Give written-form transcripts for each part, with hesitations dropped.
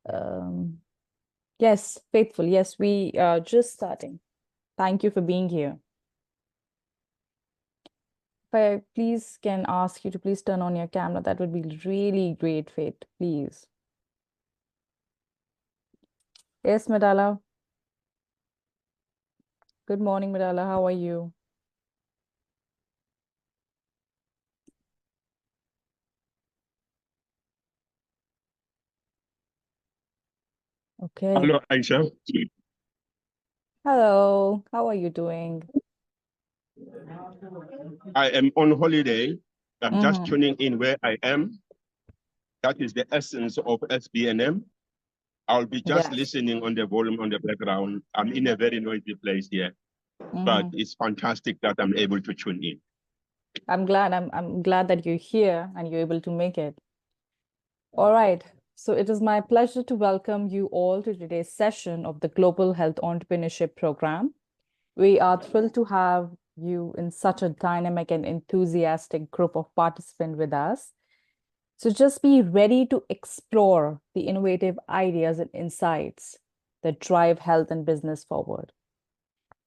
Um, yes, Faithful. Yes, we are just starting. Thank you for being here. If I please can ask you to please turn on your camera, that would be really great, Faith, please. Yes, Madala. Good morning, Madala. How are you? Okay. Hello, Aisha. Hello. How are you doing? I am on holiday. I'm just Mm-hmm. tuning in where I am. That is the essence of SBNM. I'll be just Yes. listening on the volume on the background. I'm in a very noisy place here, but Mm-hmm. it's fantastic that I'm able to tune in. I'm glad that you're here and you're able to make it. All right. So it is my pleasure to welcome you all to today's session of the Global Health Entrepreneurship Program. We are thrilled to have you in such a dynamic and enthusiastic group of participants with us. So just be ready to explore the innovative ideas and insights that drive health and business forward.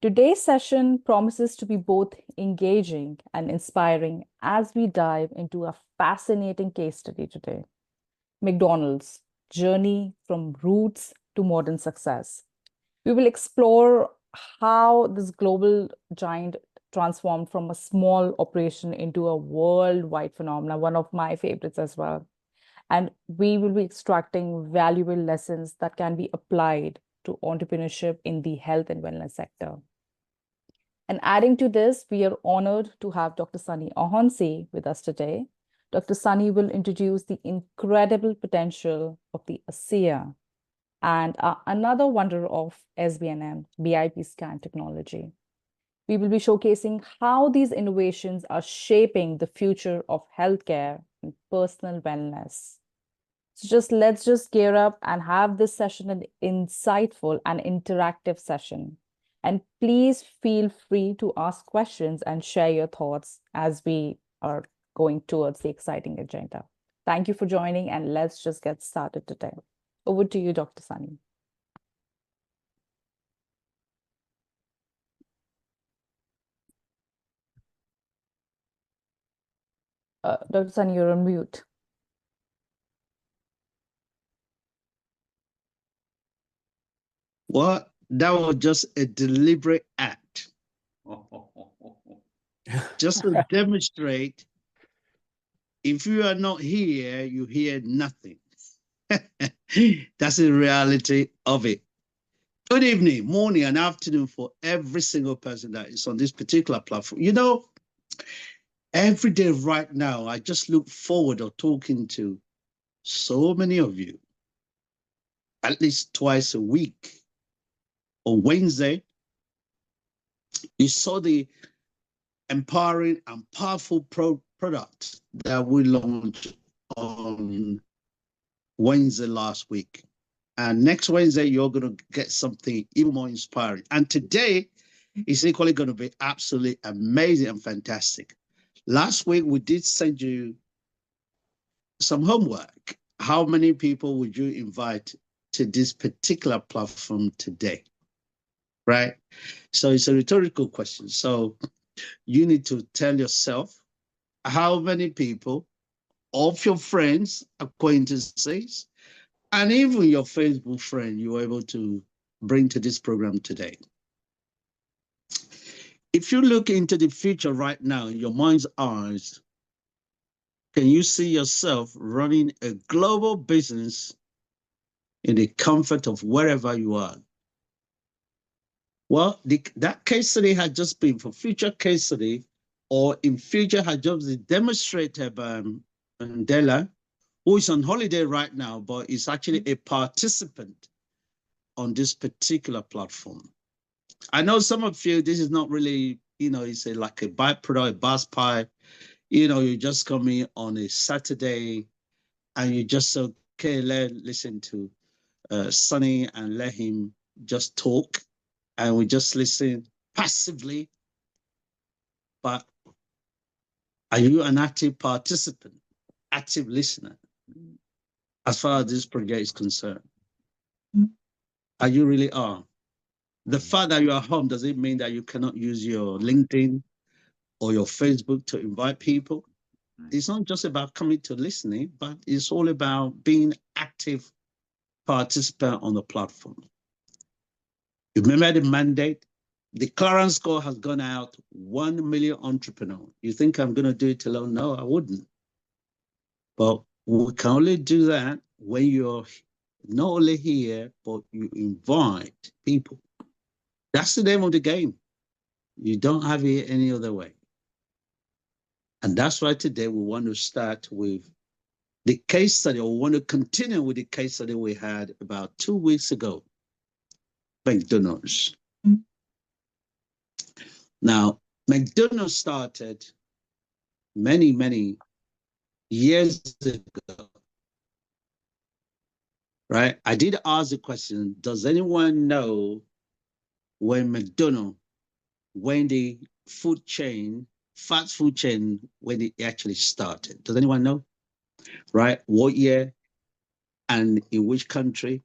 Today's session promises to be both engaging and inspiring as we dive into a fascinating case study today. McDonald's journey from roots to modern success. We will explore how this global giant transformed from a small operation into a worldwide phenomenon, one of my favorites as well. And we will be extracting valuable lessons that can be applied to entrepreneurship in the health and wellness sector. And adding to this, we are honored to have Dr. Sunny Ahonsi with us today. Dr. Sunny will introduce the incredible potential of the ASEA and another wonder of SBNM, BIP scan technology. We will be showcasing how these innovations are shaping the future of healthcare and personal wellness. So let's just gear up and have this session an insightful and interactive session. And please feel free to ask questions and share your thoughts as we are going towards the exciting agenda. Thank you for joining, and let's just get started today. Over to you, Dr. Sunny. Dr. Sunny, you're on mute. Well, that was just a deliberate act, just to demonstrate if you are not here, you hear nothing. That's the reality of it. Good evening, morning, and afternoon for every single person that is on this particular platform. You know, every day right now, I just look forward to talking to so many of you, at least twice a week. On Wednesday, you saw the empowering and powerful product that we launched on Wednesday last week. And next Wednesday, you're going to get something even more inspiring. And today is equally going to be absolutely amazing and fantastic. Last week, we did send you some homework. How many people would you invite to this particular platform today? Right? So it's a rhetorical question. So you need to tell yourself how many people of your friends, acquaintances, and even your Facebook friend you were able to bring to this program today. If you look into the future right now in your mind's eyes, can you see yourself running a global business in the comfort of wherever you are? Well, that case study had just been for future case study, or in future had just been demonstrated by Mandela, who is on holiday right now, but is actually a participant on this particular platform. I know some of you, this is not really, it's like a byproduct, a bus pie. You just come in on a Saturday and you just say, okay, listen to Sunny and let him just talk. And we just listen passively. But are you an active participant, active listener, as far as this project is concerned? And you really are. The fact that you are home doesn't mean that you cannot use your LinkedIn or your Facebook to invite people. It's not just about coming to listening, but it's all about being active participant on the platform. You remember the mandate? The clearance score has gone out 1 million entrepreneurs. You think I'm going to do it alone? No, I wouldn't. But we can only do that when you're not only here, but you invite people. That's the name of the game. You don't have it any other way. And that's why today we want to start with the case study, or we want to continue with the case study we had about 2 weeks ago, McDonald's. Now, McDonald's started many, many years ago, right? I did ask the question, does anyone know when McDonald's, when the food chain, fast food chain, when it actually started? Does anyone know? Right? What year and in which country?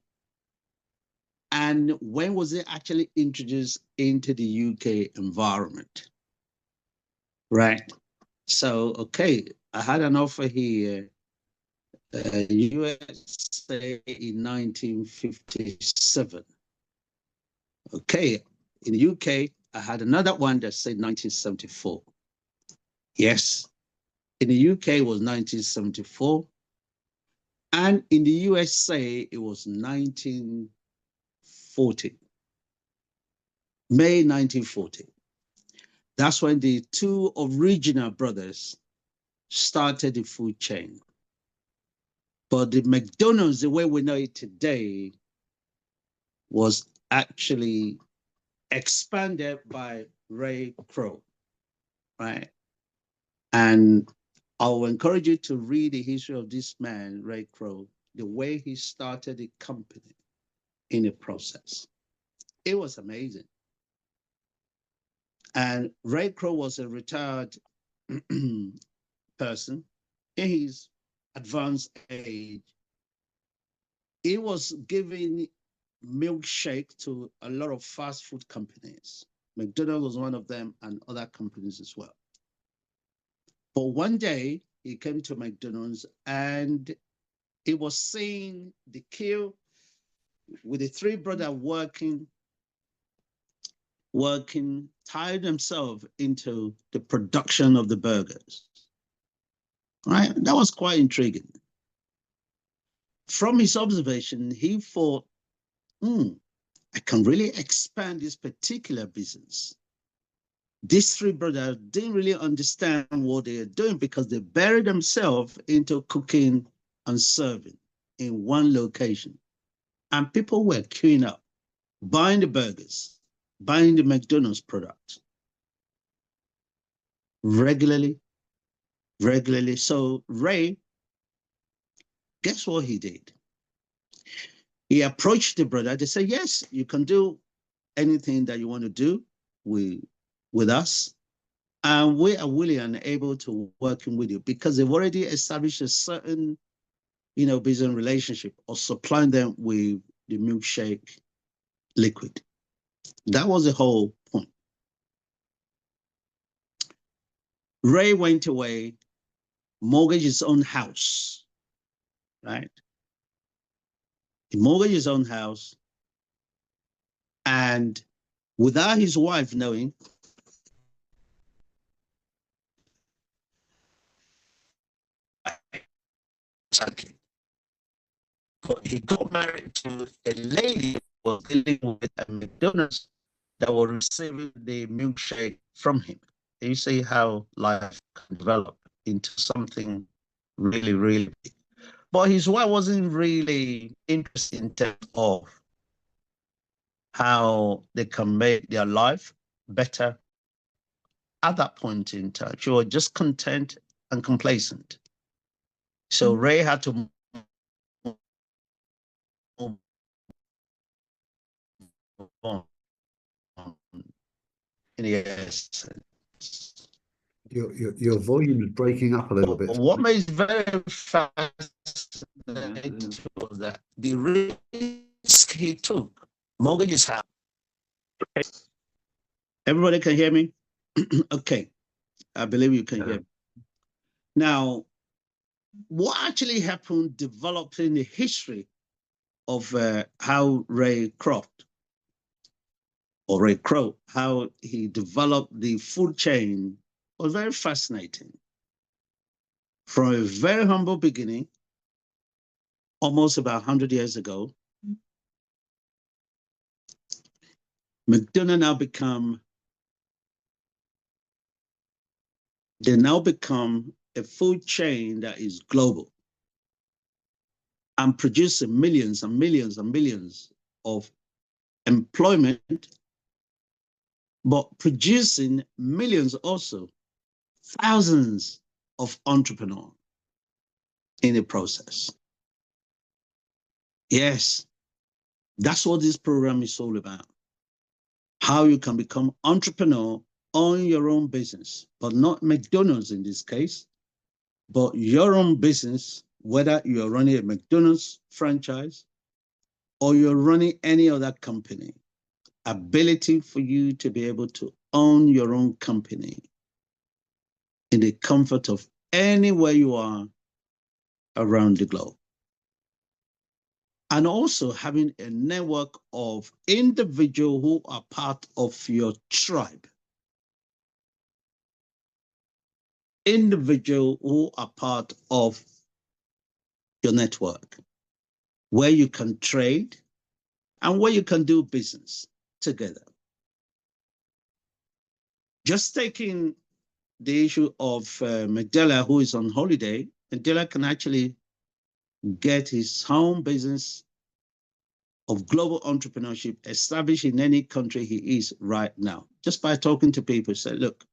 And when was it actually introduced into the UK environment? Right? So, okay, I had an offer here, USA in 1957. Okay, in the UK, I had another one that said 1974. Yes, in the UK it was 1974. And in the USA, it was 1940. May 1940. That's when the two original brothers started the food chain. But the McDonald's, the way we know it today, was actually expanded by Ray Kroc, right? And I will encourage you to read the history of this man, Ray Kroc, the way he started the company in the process. It was amazing. And Ray Kroc was a retired person in his advanced age. He was giving milkshake to a lot of fast food companies. McDonald's was one of them, and other companies as well. But one day he came to McDonald's and he was seeing the queue with the three brothers working, tied themselves into the production of the burgers. Right? That was quite intriguing. From his observation, he thought, I can really expand this particular business. These three brothers didn't really understand what they are doing because they buried themselves into cooking and serving in one location. And people were queuing up, buying the burgers, buying the McDonald's product regularly. So Ray, guess what he did? He approached the brother. They said, yes, you can do anything that you want to do with us. And we are willing and able to working with you because they've already established a certain, business relationship or supplying them with the milkshake liquid. That was the whole point. Ray went away, mortgaged his own house, right? He mortgaged his own house, and without his wife knowing, exactly. But he got married to a lady who was dealing with a McDonald's that was receiving the milkshake from him. You see how life can develop into something really, really big. But his wife wasn't really interested in terms of how they can make their life better at that point in time. She was just content and complacent. So Ray had to move on. Yes. Your volume is breaking up a little bit. What makes very fascinating was that the reason he took. Mortgages have. Everybody can hear me? Okay. I believe you can hear me. Now, what actually happened developed in the history of how Ray Kroc, how he developed the food chain was very fascinating. From a very humble beginning, almost about 100 years ago, McDonald's now become a food chain that is global and producing millions and millions and millions of employment, but producing millions also, thousands of entrepreneurs in the process. Yes, that's what this program is all about. How you can become entrepreneur, own your own business, but not McDonald's in this case, but your own business, whether you're running a McDonald's franchise or you're running any other company, ability for you to be able to own your own company in the comfort of anywhere you are around the globe. And also having a network of individuals who are part of your tribe. Individuals who are part of your network, where you can trade and where you can do business together. Just taking the issue of Mandela, who is on holiday, Mandela can actually get his home business of global entrepreneurship established in any country he is right now. Just by talking to people, say, look,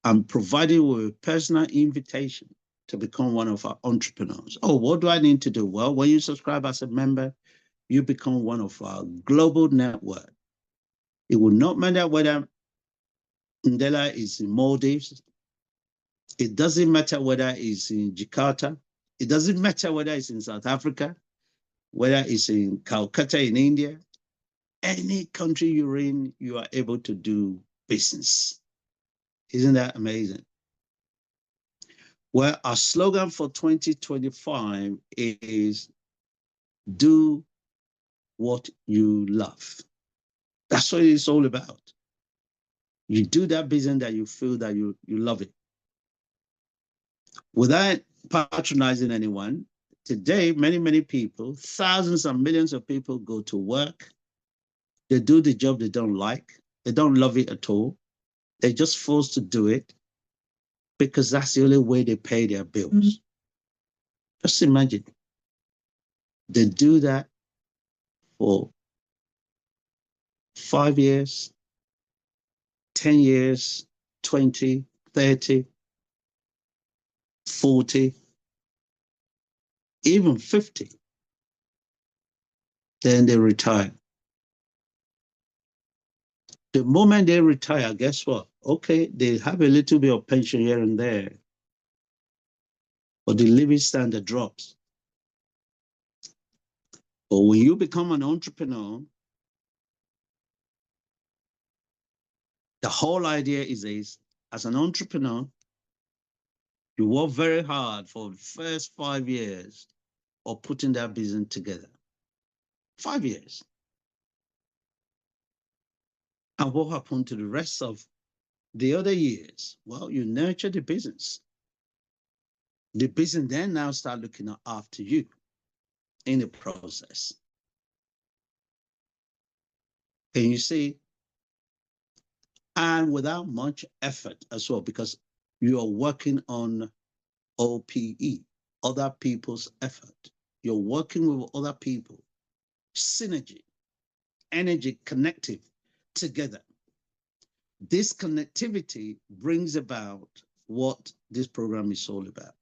I'm providing you with a personal invitation to become one of our entrepreneurs. Oh, what do I need to do? Well, when you subscribe as a member, you become one of our global network. It will not matter whether Mandela is in Maldives. It doesn't matter whether it's in Jakarta. It doesn't matter whether it's in South Africa, whether it's in Calcutta in India. Any country you're in, you are able to do business. Isn't that amazing? Well, our slogan for 2025 is do what you love. That's what it's all about. You do that business that you feel that you love it. Without patronizing anyone, today, many people, thousands and millions of people go to work. They do the job they don't like. They don't love it at all. They're just forced to do it because that's the only way they pay their bills. Just imagine. They do that for 5 years, 10 years, 20, 30, 40, even 50. Then they retire. The moment they retire, guess what? Okay, they have a little bit of pension here and there, but the living standard drops. But when you become an entrepreneur, the whole idea is as an entrepreneur, you work very hard for the first 5 years of putting that business together. 5 years. And what happened to the rest of the other years? Well, you nurture the business. The business then now start looking after you in the process. And you see, and without much effort as well, because you are working on OPE, other people's effort. You're working with other people, synergy, energy, connective together. This connectivity brings about what this program is all about.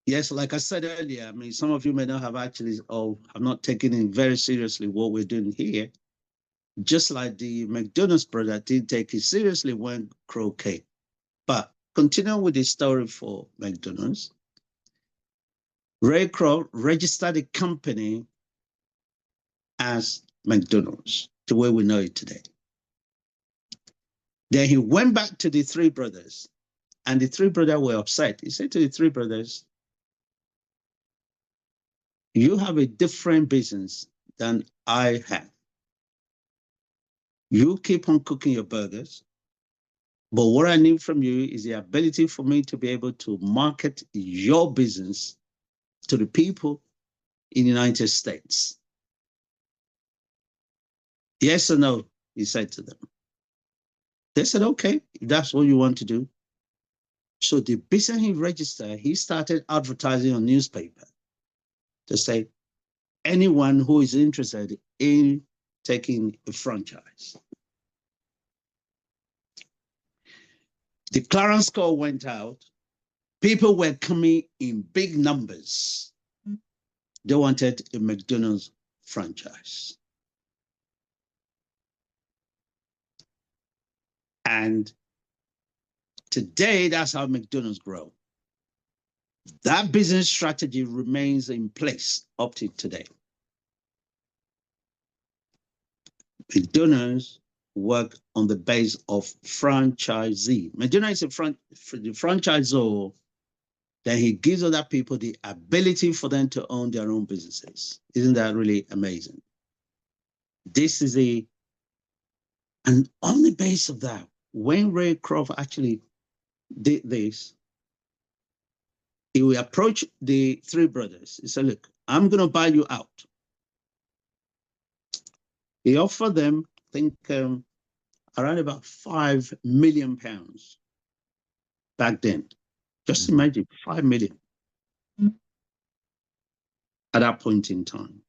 Yes, like I said earlier, I mean, some of you may not have actually, or have not taken it very seriously what we're doing here. Just like the McDonald's product didn't take it seriously when Kroc came. But continuing with the story for McDonald's, Ray Kroc registered the company as McDonald's, the way we know it today. Then he went back to the three brothers, and the three brothers were upset. He said to the three brothers, you have a different business than I have. You keep on cooking your burgers, but what I need from you is the ability for me to be able to market your business to the people in the United States. Yes or no, he said to them. They said, okay, if that's what you want to do. So the business he registered, he started advertising on newspaper to say, anyone who is interested in taking a franchise. The clearance call went out. People were coming in big numbers. They wanted a McDonald's franchise. And today, that's how McDonald's grow. That business strategy remains in place up to today. McDonald's work on the base of franchisee. McDonald's is the franchisor, then he gives other people the ability for them to own their own businesses. Isn't that really amazing? This is and on the base of that, when Ray Kroc actually did this, he will approach the three brothers. He said, look, I'm going to buy you out. He offered them, I think, around about £5 million back then. Just imagine, 5 million at that point in time.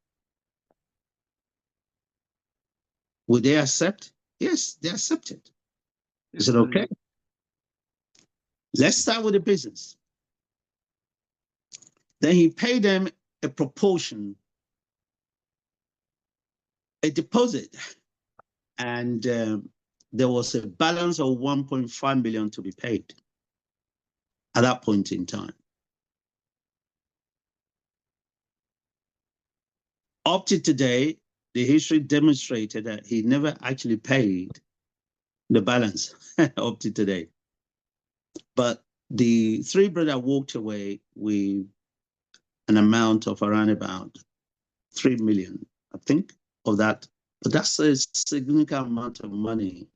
Would they accept? Yes, they accepted. He said, okay, let's start with the business. Then he paid them a proportion, a deposit, and there was a balance of 1.5 million to be paid at that point in time. Up to today, the history demonstrated that he never actually paid the balance up to today. But the three brothers walked away with an amount of around about 3 million, I think, of that. But that's a significant amount of money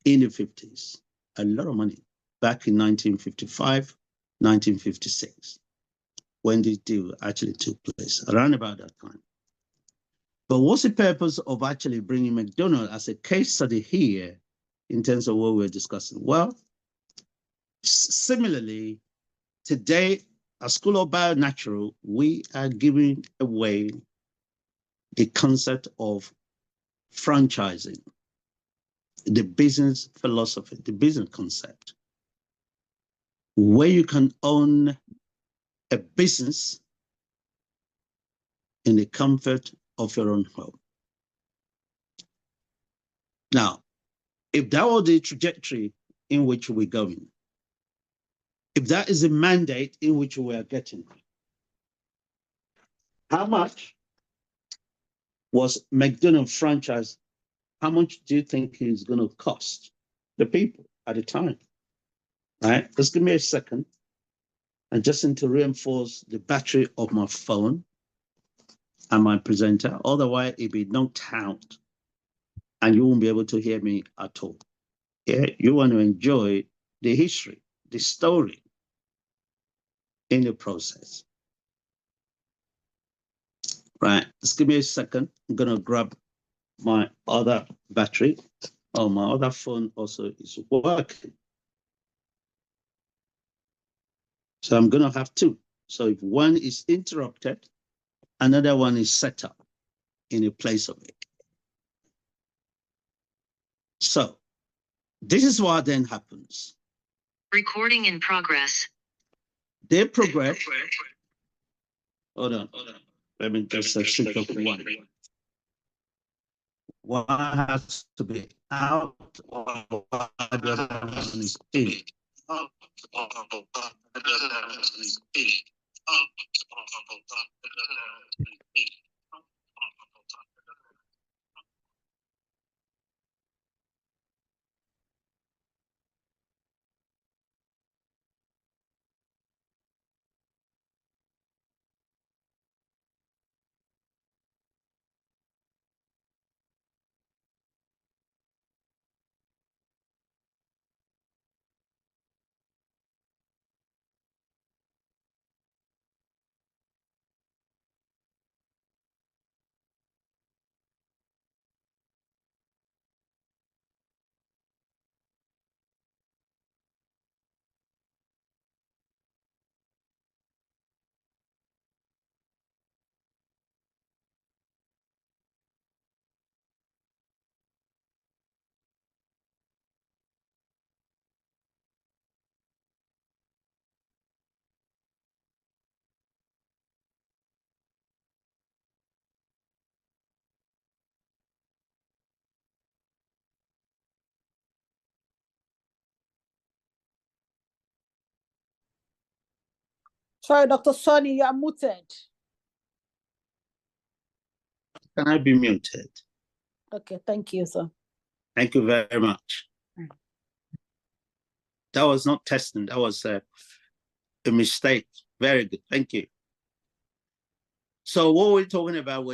in the 50s, a lot of money, back in 1955, 1956, when this deal actually took place, around about that time. But what's the purpose of actually bringing McDonald's as a case study here in terms of what we're discussing? Well, similarly, today, at School of Bio-Natural, we are giving away the concept of franchising, the business philosophy, the business concept, where you can own a business in the comfort of your own home. Now, if that was the trajectory in which we're going, if that is the mandate in which we are getting, how much was McDonald's franchise? How much do you think it's going to cost the people at the time? All right, just give me a second. And just need to reinforce the battery of my phone and my presenter. Otherwise, it'll be knocked out and you won't be able to hear me at all. Yeah, you want to enjoy the history, the story in the process. Right, just give me a second. I'm going to grab my other battery. Oh, my other phone also is working. So I'm going to have two. So if one is interrupted, another one is set up in a place of it. So this is what then happens. Recording in progress. They progress. Hold on. Let me just switch off one. One has to be out while the other one is in. Sorry, Dr. Sonny, you are muted. Can I be muted? Okay, thank you, sir. Thank you very much. That was not testing. That was a mistake. Very good. Thank you. So what we're talking about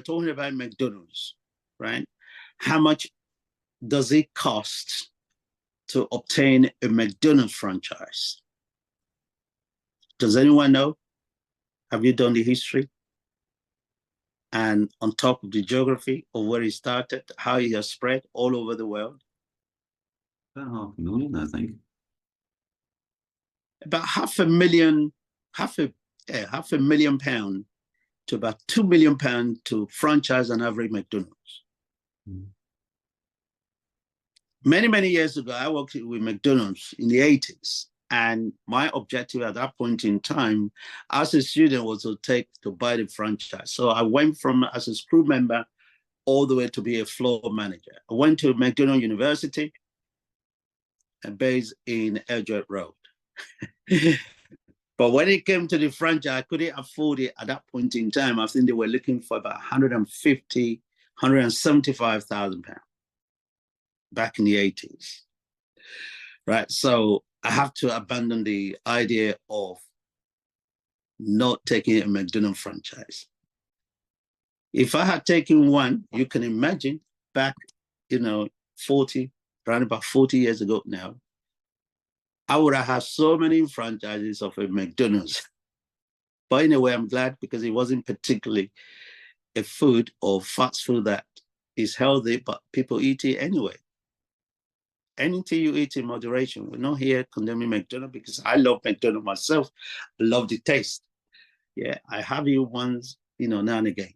McDonald's, right? How much does it cost to obtain a McDonald's franchise? Does anyone know? Have you done the history? And on top of the geography of where it started, how it has spread all over the world? About 500,000, I think. About half a million pound to about £2 million to franchise an average McDonald's. Mm. Many, many years ago, I worked with McDonald's in the 80s. And my objective at that point in time, as a student, was to buy the franchise. So I went from as a crew member all the way to be a floor manager. I went to McDonald University, based in Edgeworth Road. But when it came to the franchise, I couldn't afford it at that point in time. I think they were looking for about 150, 175,000 pounds back in the 80s. Right. So I have to abandon the idea of not taking a McDonald's franchise. If I had taken one, you can imagine back, around about 40 years ago now, I would have had so many franchises of a McDonald's. But in a way, I'm glad, because it wasn't particularly a food or fast food that is healthy, but people eat it anyway. Anything you eat in moderation. We're not here condemning McDonald's, because I love McDonald's myself. I love the taste. Yeah, I have it once, now and again.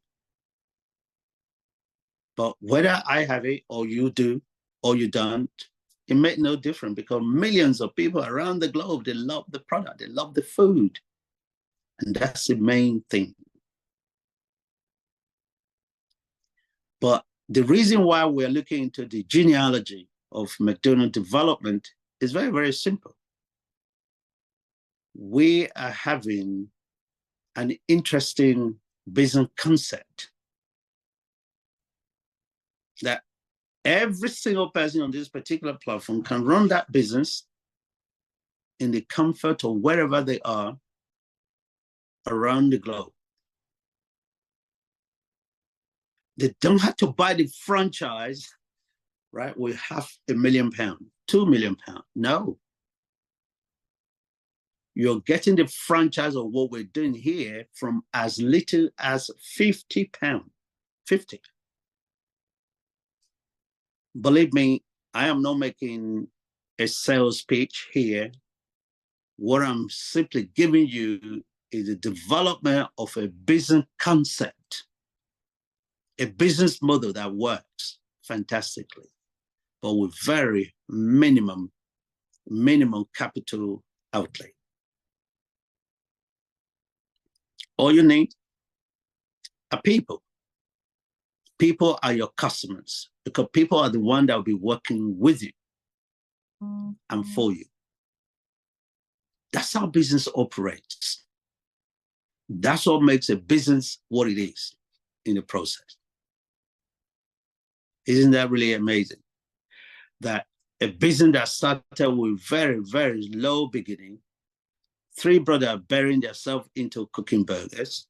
But whether I have it or you do or you don't, it makes no difference, because millions of people around the globe, they love the product, they love the food. And that's the main thing. But the reason why we're looking into the genealogy of McDonald's development is very, very simple. We are having an interesting business concept that every single person on this particular platform can run that business in the comfort of wherever they are around the globe. They don't have to buy the franchise, right? We have £1 million, £2 million. No. You're getting the franchise of what we're doing here from as little as £50. 50. Believe me, I am not making a sales pitch here. What I'm simply giving you is the development of a business concept, a business model that works fantastically, but with very minimum capital outlay. All you need are people. People are your customers, because people are the ones that will be working with you and for you. That's how business operates. That's what makes a business what it is in the process. Isn't that really amazing? That a business that started with very, very low beginning, 3 brothers burying themselves into cooking burgers,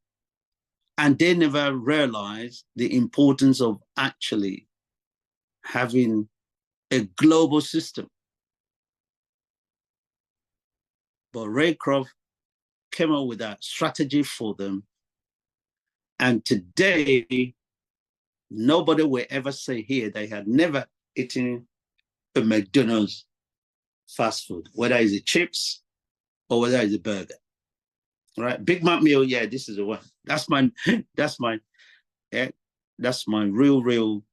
and they never realized the importance of actually having a global system. But Ray Kroc came up with that strategy for them. And today, nobody will ever say here they had never eaten a McDonald's fast food, whether it's a chips or whether it's a burger. Right? Big Mac meal, yeah, this is the one. That's my real.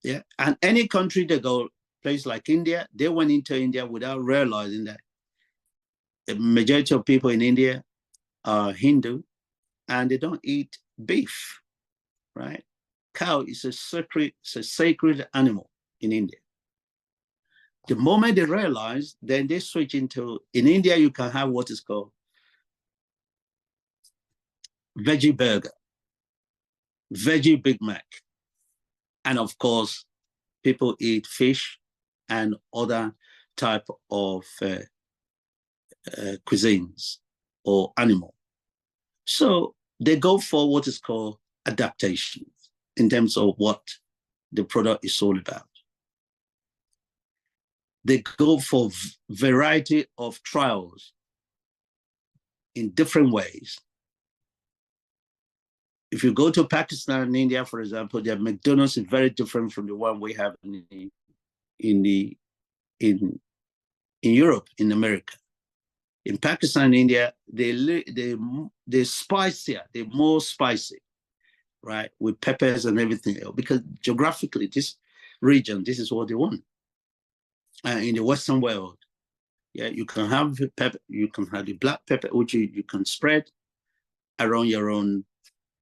Yeah. And any country they go, place like India, they went into India without realizing that the majority of people in India are Hindu and they don't eat beef, right? Cow is a sacred animal in India. The moment they realize, then they switch into, in India, you can have what is called veggie burger, veggie Big Mac. And of course, people eat fish and other type of cuisines or animal. So they go for what is called adaptation in terms of what the product is all about. They go for variety of trials in different ways. If you go to Pakistan and India, for example, their McDonald's is very different from the one we have in Europe, in America. In Pakistan and India, they're spicier, they're more spicy, right? With peppers and everything else, because geographically, this region, this is what they want. In the Western world, yeah, you can have pepper, you can have the black pepper, which you can spread around your own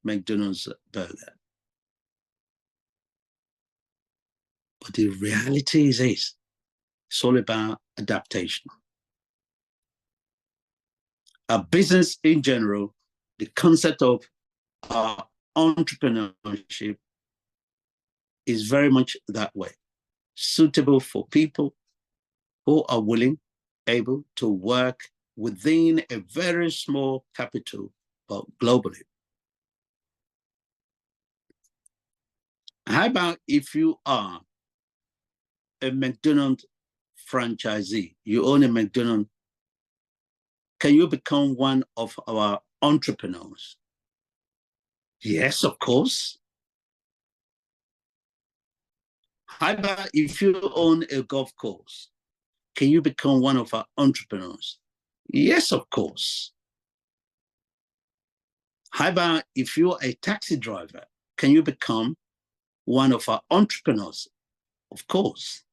McDonald's burger. But the reality is this, it's all about adaptation. Our business in general, the concept of our entrepreneurship is very much that way, suitable for people who are willing, able to work within a very small capital, but globally. How about if you are a McDonald's franchisee, you own a McDonald's, can you become one of our entrepreneurs? Yes, of course. How about if you own a golf course? Can you become one of our entrepreneurs? Yes, of course. How about if you're a taxi driver? Can you become one of our entrepreneurs? Of course.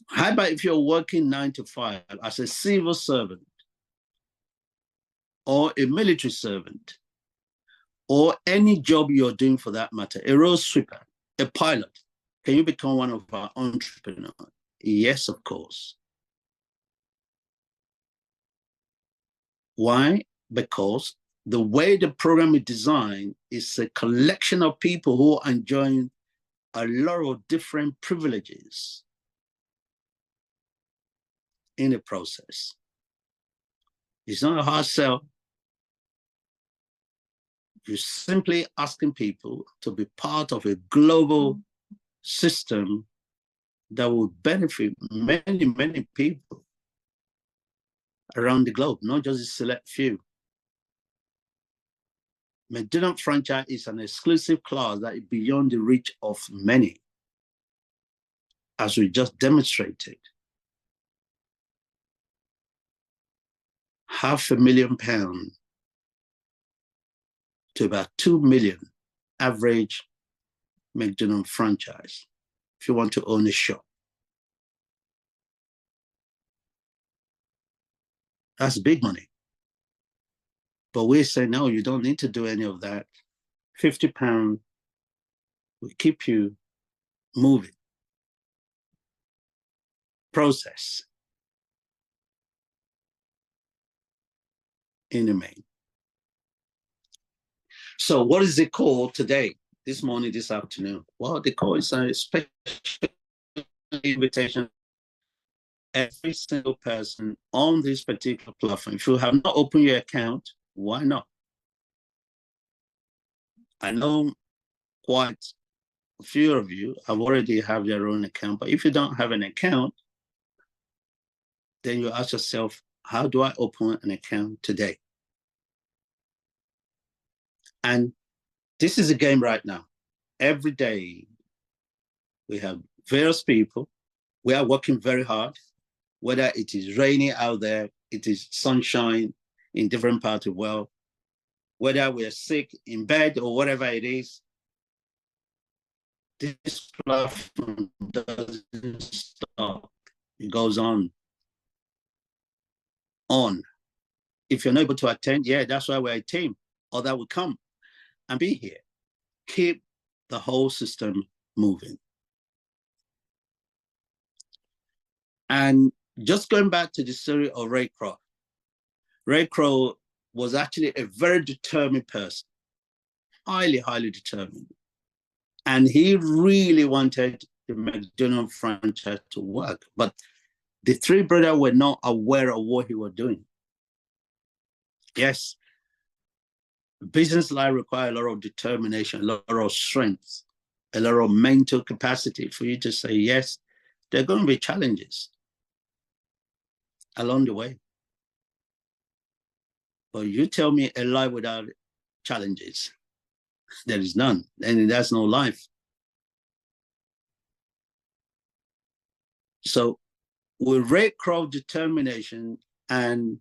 How about if you're working 9 to 5 as a civil servant or a military servant or any job you're doing for that matter, a road sweeper, a pilot, can you become one of our entrepreneurs? Yes, of course. Why? Because the way the program is designed is a collection of people who are enjoying a lot of different privileges in the process. It's not a hard sell. You're simply asking people to be part of a global system that will benefit many, many people around the globe, not just a select few. McDonald's franchise is an exclusive class that is beyond the reach of many, as we just demonstrated. £500,000 to about 2 million average McDonald's franchise if you want to own a shop. That's big money. But we say, no, you don't need to do any of that. £50 will keep you moving. Process in the main. So what is the call today, this morning, this afternoon? Well, the call is a special invitation. Every single person on this particular platform, if you have not opened your account, why not? I know quite a few of you have already have their own account, but if you don't have an account, then you ask yourself, how do I open an account today? And this is a game right now. Every day we have various people. We are working very hard, whether it is rainy out there, it is sunshine in different parts of the world, whether we are sick in bed or whatever it is. This platform doesn't stop. It goes on. If you're not able to attend, yeah, that's why we're a team. Or that will come and be here. Keep the whole system moving. And just going back to the story of Ray Kroc. Ray Kroc was actually a very determined person, highly, highly determined. And he really wanted the McDonald's franchise to work. But the three brothers were not aware of what he was doing. Yes, business life requires a lot of determination, a lot of strength, a lot of mental capacity for you to say, yes, there are going to be challenges along the way. But you tell me a life without challenges, there is none, and that's no life. So with Ray Kroc determination and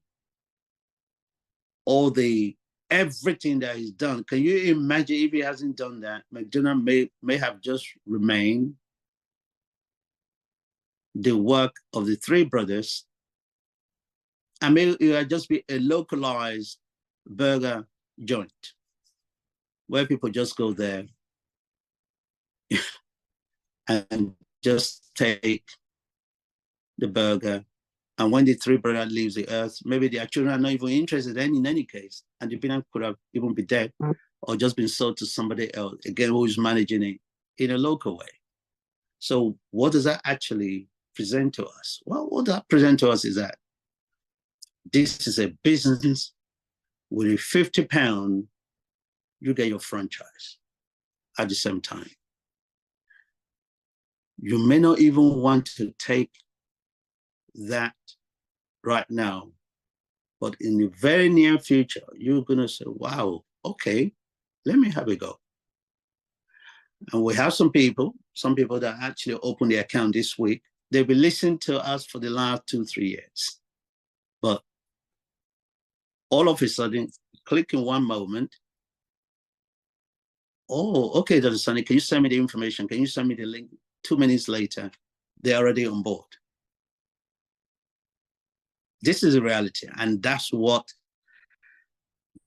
all the everything that he's done, can you imagine if he hasn't done that, McDonald may have just remained the work of the three brothers, and maybe it would just be a localized burger joint where people just go there and just take the burger. And when the three brothers leaves the earth, maybe their children are not even interested in any case. And the business could have even been dead or just been sold to somebody else, again, who's managing it in a local way. So what does that actually present to us? Well, what that present to us is that this is a business with a 50 pound, you get your franchise at the same time. You may not even want to take that right now, but in the very near future, you're going to say, wow, okay, let me have a go. And we have some people that actually opened the account this week. They've been listening to us for the last 2-3 years. But all of a sudden, click in one moment. Oh, okay, Dr. Sunny, can you send me the information? Can you send me the link? 2 minutes later, they're already on board. This is a reality, and that's what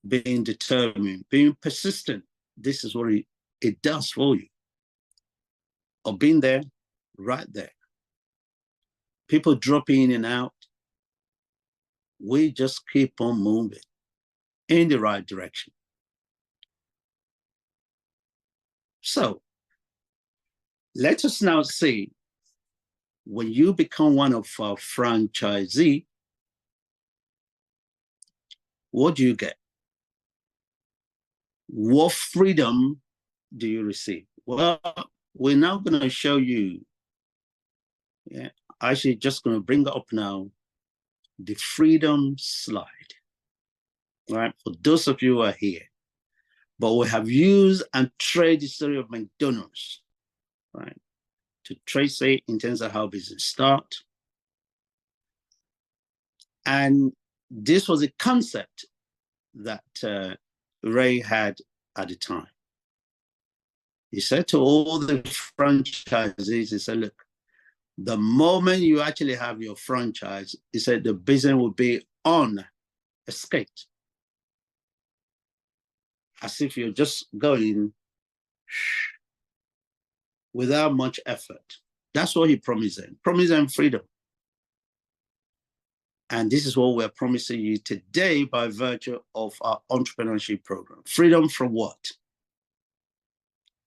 being determined, being persistent, this is what it does for you. Or being there, right there. People drop in and out. We just keep on moving in the right direction. So let us now see, when you become one of our franchisees, what do you get? What freedom do you receive? Well, we're now going to show you, actually just going to bring up now the freedom slide, right? For those of you who are here, but we have used and traced the story of McDonald's, right? To trace it in terms of how business start. And this was a concept that Ray had at the time. He said to all the franchisees, he said, look, the moment you actually have your franchise, he said the business will be on a skate. As if you're just going without much effort. That's what he promised them. Promised them freedom. And this is what we're promising you today by virtue of our entrepreneurship program. Freedom from what?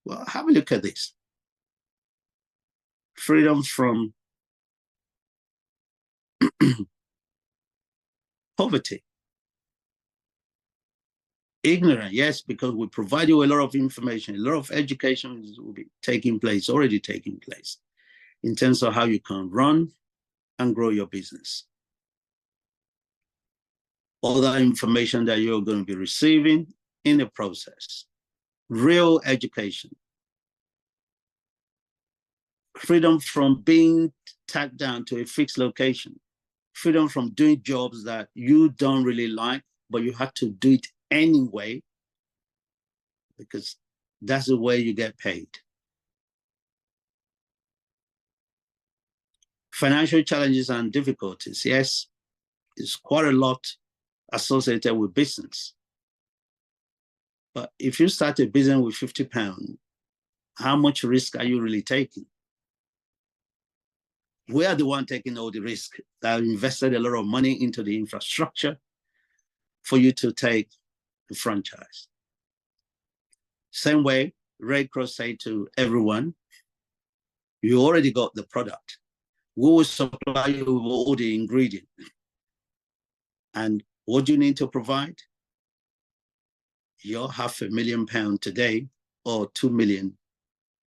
Well, have a look at this. Freedom from poverty. Ignorant, yes, because we provide you a lot of information, a lot of education will be taking place, already taking place, in terms of how you can run and grow your business. All that information that you're going to be receiving in the process. Real education. Freedom from being tacked down to a fixed location. Freedom from doing jobs that you don't really like, but you have to do it anyway, because that's the way you get paid. Financial challenges and difficulties, yes, it's quite a lot associated with business. But if you start a business with 50 pounds, how much risk are you really taking? We are the one taking all the risk that invested a lot of money into the infrastructure for you to take the franchise. Same way, Red Cross say to everyone, you already got the product. We will supply you with all the ingredients. And what do you need to provide? Your £500,000 today or 2 million,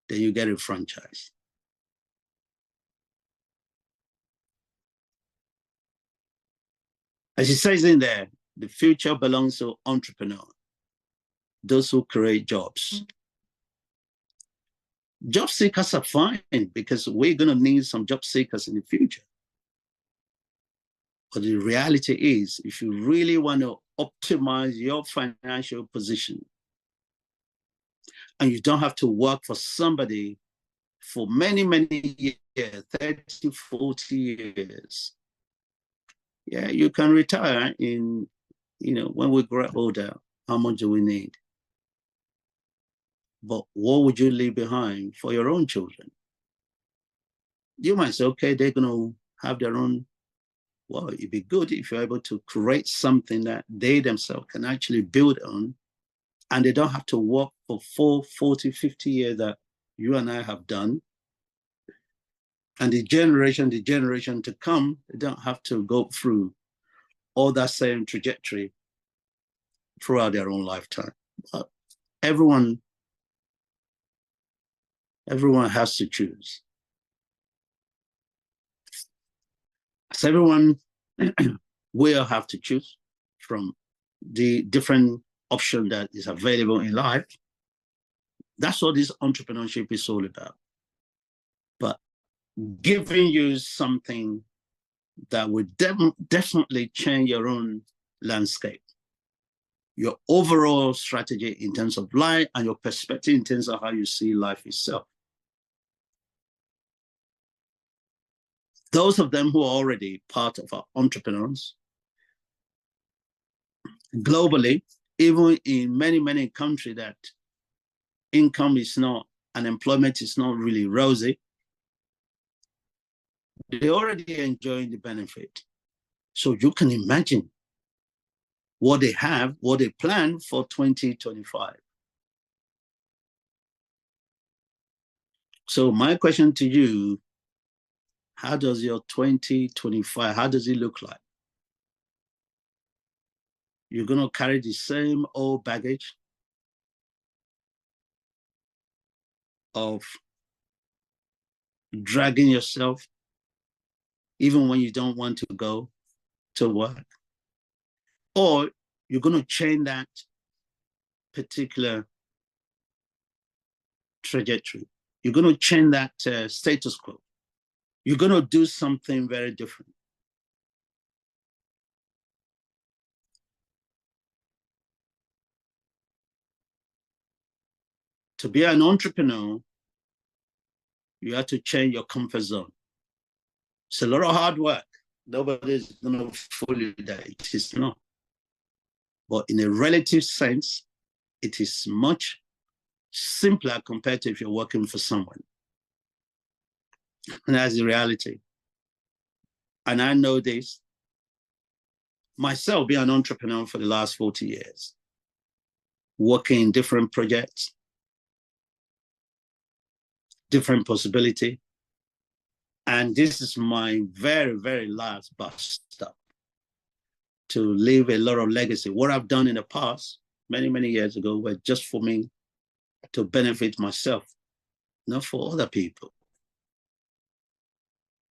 then you get a franchise. As it says in there, the future belongs to entrepreneurs, those who create jobs. Job seekers are fine because we're going to need some job seekers in the future. But the reality is, if you really want to optimize your financial position, and you don't have to work for somebody for many, many years, 30, 40 years, yeah, you can retire in, when we grow older, how much do we need? But what would you leave behind for your own children? You might say, okay, they're going to have their own. Well, it'd be good if you're able to create something that they themselves can actually build on, and they don't have to work for 40, 50 years that you and I have done. And the generation to come, they don't have to go through all that same trajectory throughout their own lifetime. But everyone has to choose. So everyone will have to choose from the different option that is available in life. That's what this entrepreneurship is all about. But giving you something that would definitely change your own landscape, your overall strategy in terms of life and your perspective in terms of how you see life itself. Those of them who are already part of our entrepreneurs, globally, even in many, many countries that income is not, and employment is not really rosy, they already enjoying the benefit. So you can imagine what they have, what they plan for 2025. So my question to you, how does your 2025, how does it look like? You're going to carry the same old baggage of dragging yourself even when you don't want to go to work? Or you're going to change that particular trajectory. You're going to change that status quo. You're going to do something very different. To be an entrepreneur, you have to change your comfort zone. It's a lot of hard work. Nobody's going to fully that. It is not. But in a relative sense, it is much simpler compared to if you're working for someone. And that's the reality. And I know this. Myself, being an entrepreneur for the last 40 years, working in different projects, different possibility. And this is my very, very last bus stop to leave a lot of legacy. What I've done in the past, many, many years ago, were just for me to benefit myself, not for other people.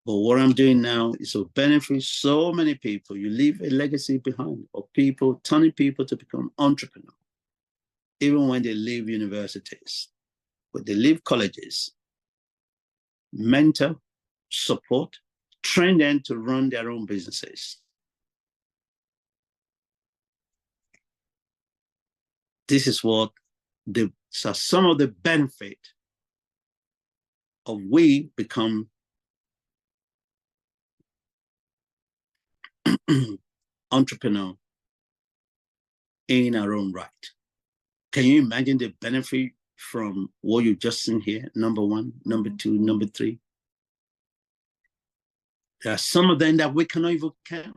But what I'm doing now is to benefit so many people. You leave a legacy behind of people, turning people to become entrepreneurs, even when they leave universities, but they leave colleges. Mentor, support, train them to run their own businesses. This is what some of the benefit of we become entrepreneur in our own right. Can you imagine the benefit from what you just seen here? Number one, number two, number three. There are some of them that we cannot even count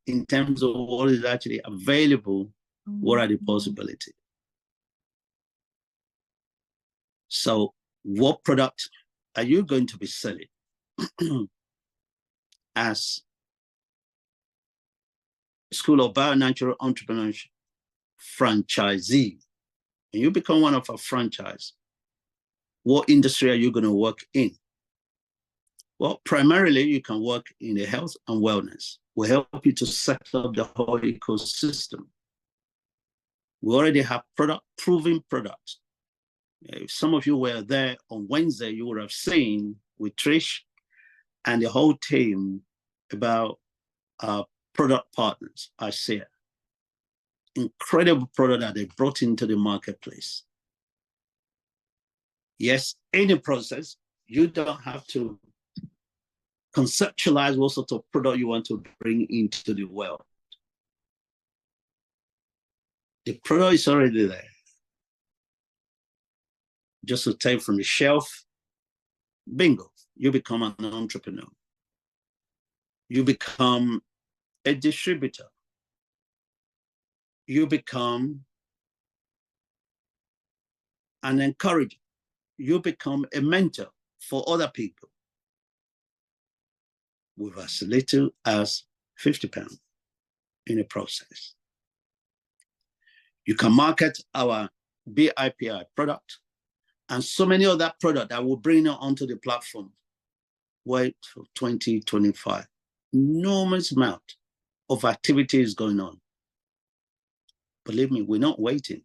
in terms of what is actually available, what are the possibilities. So what product are you going to be selling as School of Bio-Natural Entrepreneurship franchisee? And you become one of our franchise. What industry are you going to work in? Well, primarily you can work in the health and wellness. We'll help you to set up the whole ecosystem. We already have proven products. If some of you were there on Wednesday, you would have seen with Trish and the whole team about our product partners, ICEA. Incredible product that they brought into the marketplace. Yes, in the process, you don't have to conceptualize what sort of product you want to bring into the world. The product is already there. Just to take from the shelf, bingo, you become an entrepreneur. You become a distributor. You become an encourager. You become a mentor for other people with as little as £50 in the process. You can market our BIPI product and so many other products that will bring it onto the platform. Wait for 2025. Enormous amount of activity is going on. Believe me, we're not waiting.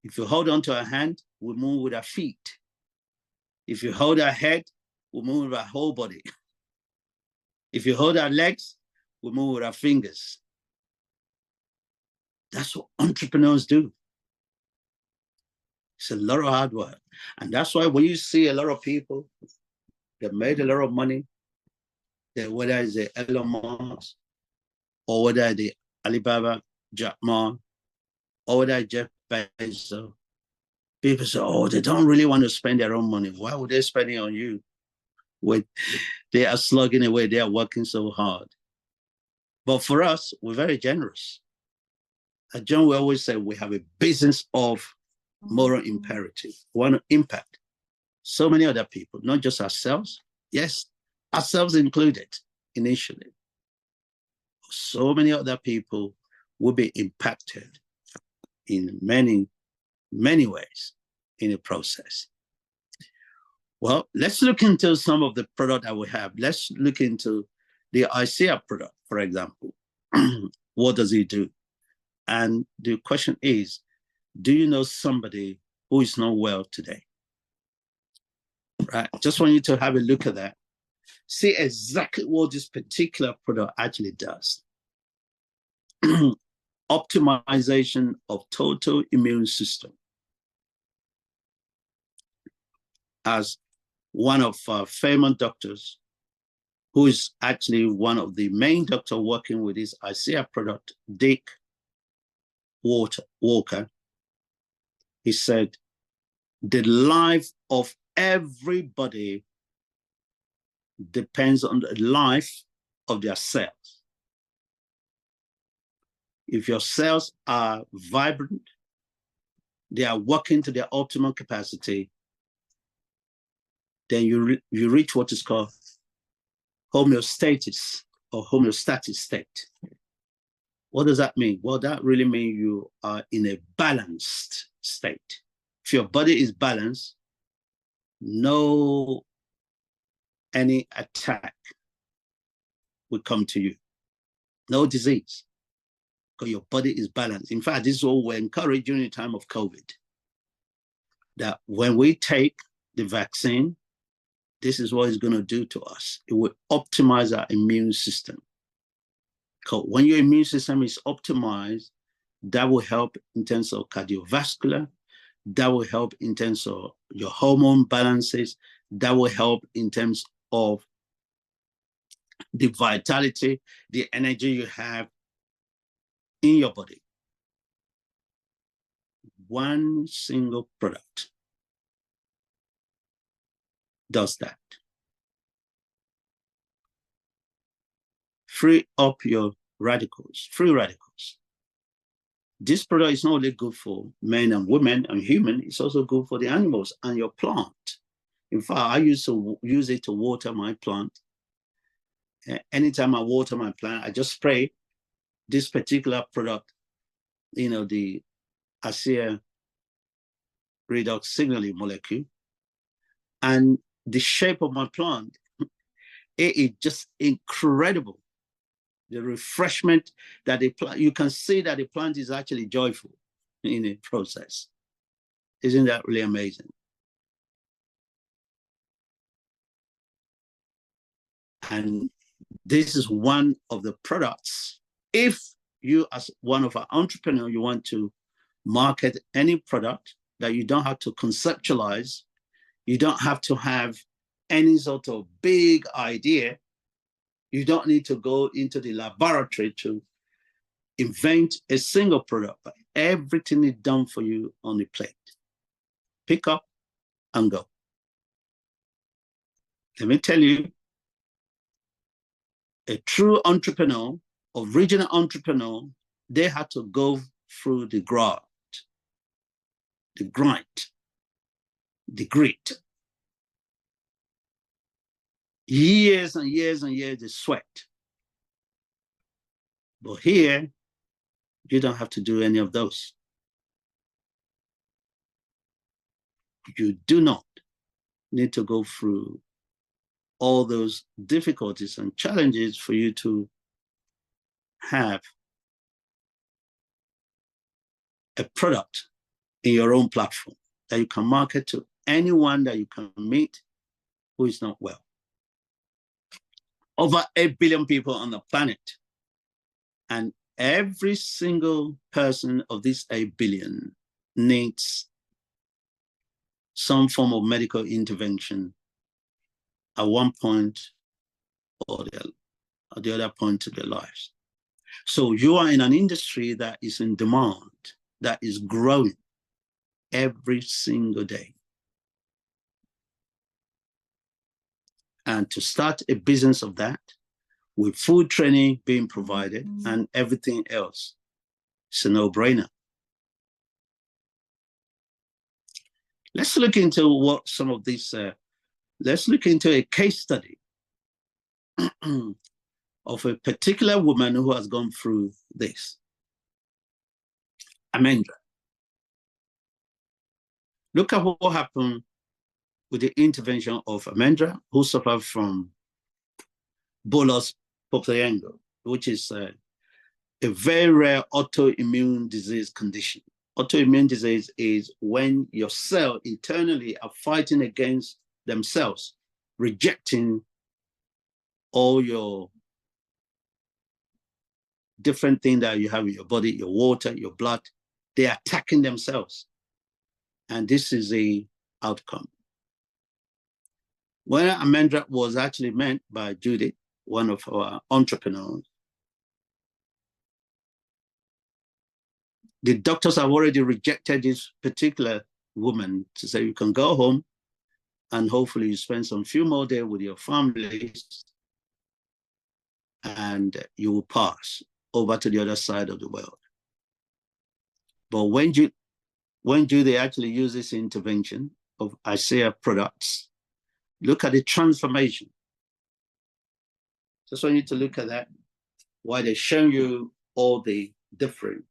If you hold on to our hand, we move with our feet. If you hold our head, we move with our whole body. If you hold our legs, we move with our fingers. That's what entrepreneurs do. It's a lot of hard work. And that's why when you see a lot of people that made a lot of money, that whether it's the Elon Musk, or whether the Alibaba, Jack Ma, or whether Jeff Bezos, people say, oh, they don't really want to spend their own money. Why would they spend it on you? When they are slugging away, they are working so hard. But for us, we're very generous. At John, we always say we have a business of moral imperative. We want to impact so many other people, not just ourselves. Yes, ourselves included initially. So many other people will be impacted in many, many ways in the process. Well, let's look into some of the product that we have. Let's look into the ICEA product, for example. What does it do? And the question is, do you know somebody who is not well today? Right, just want you to have a look at that. See exactly what this particular product actually does. Optimization of total immune system. As one of our famous doctors, who is actually one of the main doctors working with this ICEA product, Dec Walker, he said, the life of everybody depends on the life of their cells. If your cells are vibrant, they are working to their optimal capacity, then you reach what is called homeostasis or homeostatic state. What does that mean? Well, that really means you are in a balanced state. If your body is balanced, no any attack will come to you. No disease, because your body is balanced. In fact, this is what we encourage during the time of COVID, that when we take the vaccine, this is what it's going to do to us. It will optimize our immune system. Because when your immune system is optimized, that will help in terms of cardiovascular, that will help in terms of your hormone balances, that will help in terms of the vitality, the energy you have in your body. One single product does that. free up your radicals, free radicals. This product is not only good for men and women and human, it's also good for the animals and your plant. In fact, I used to use it to water my plant. Anytime I water my plant, I just spray this particular product, the ASEA redox signaling molecule, and the shape of my plant, it is just incredible. The refreshment that the plant, you can see that the plant is actually joyful in the process. Isn't that really amazing? And this is one of the products. If you, as one of our entrepreneurs, you want to market any product that you don't have to conceptualize, you don't have to have any sort of big idea, you don't need to go into the laboratory to invent a single product, but everything is done for you on the plate. Pick up and go. Let me tell you, a true entrepreneur, original entrepreneur, they had to go through the grind, the grit. Years and years and years of sweat. But here, you don't have to do any of those. You do not need to go through all those difficulties and challenges for you to have a product in your own platform that you can market to anyone that you can meet who is not well. Over 8 billion people on the planet. And every single person of these 8 billion needs some form of medical intervention at one point or the other point of their lives. So you are in an industry that is in demand, that is growing every single day. And to start a business of that, with food training being provided and everything else, it's a no-brainer. Let's look into what some of these, let's look into a case study of a particular woman who has gone through this. Amendra. Look at what happened with the intervention of Amendra, who suffered from bullous purpuriengo, which is a very rare autoimmune disease condition. Autoimmune disease is when your cells internally are fighting against themselves, rejecting all your different things that you have in your body, your water, your blood. They're attacking themselves. And this is the outcome. When Amendra was actually met by Judith, one of our entrepreneurs, the doctors have already rejected this particular woman to say you can go home and hopefully you spend some few more days with your families and you will pass over to the other side of the world. But when they actually use this intervention of ASEA products, look at the transformation. Just want you to look at that while they show you all the different.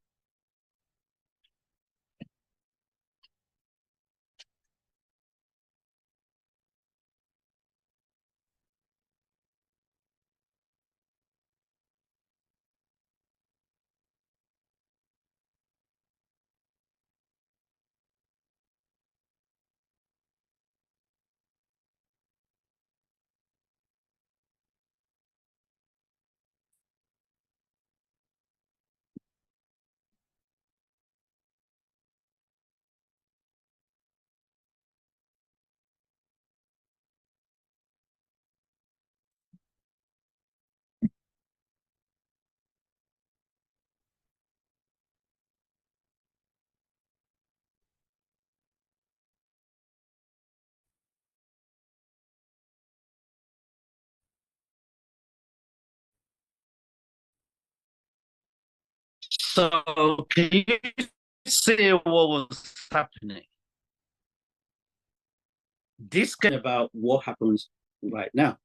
So can you see what was happening? This kind about what happens right now.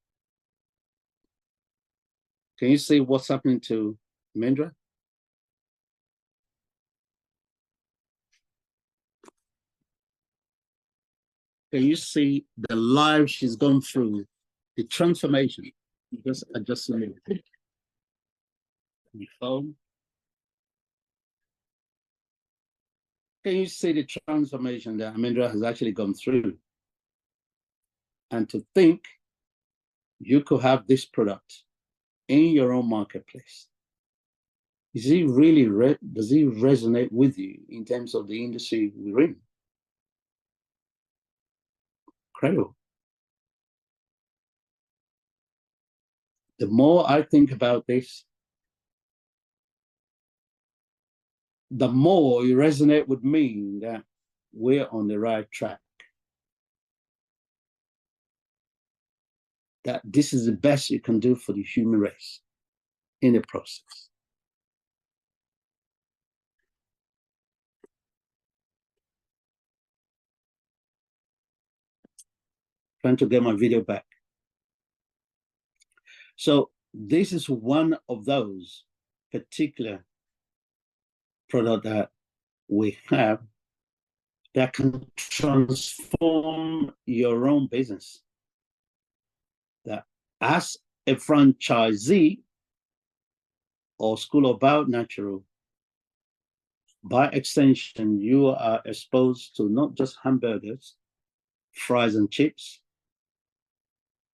Can you see what's happening to Mindra? Can you see the life she's gone through, the transformation? Just adjust a little bit. Your phone. Can you see the transformation that Amindra has actually gone through? And to think you could have this product in your own marketplace. Does it resonate with you in terms of the industry we're in? Incredible. The more I think about this, the more it resonates with me that we're on the right track. That this is the best you can do for the human race in the process. Trying to get my video back. So this is one of those particular products that we have that can transform your own business. That as a franchisee or School of Bio-Natural, by extension, you are exposed to not just hamburgers, fries and chips,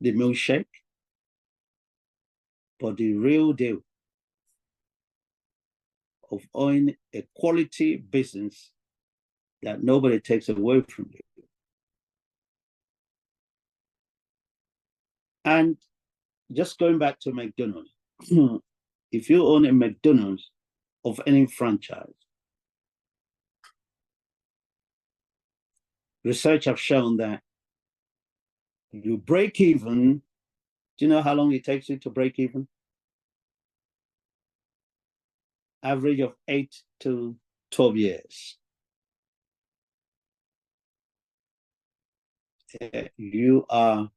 the milkshake, but the real deal of owning a quality business that nobody takes away from you. And just going back to McDonald's, if you own a McDonald's of any franchise, research have shown that you break even. Do you know how long it takes you to break even? Average of 8 to 12 years. You are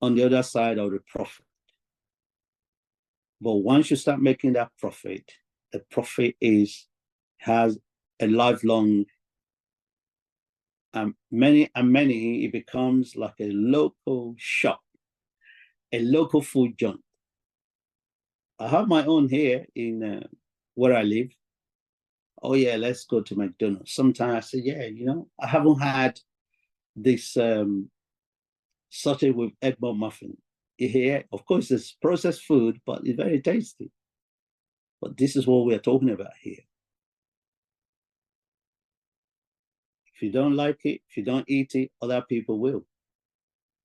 on the other side of the profit. But once you start making that profit, the profit has a lifelong, many, it becomes like a local shop, a local food joint. I have my own here in where I live. Oh yeah, let's go to McDonald's. Sometimes I say, yeah, you know, I haven't had this sausage with egg muffin here. Of course, it's processed food, but it's very tasty. But this is what we're talking about here. If you don't like it, if you don't eat it, other people will.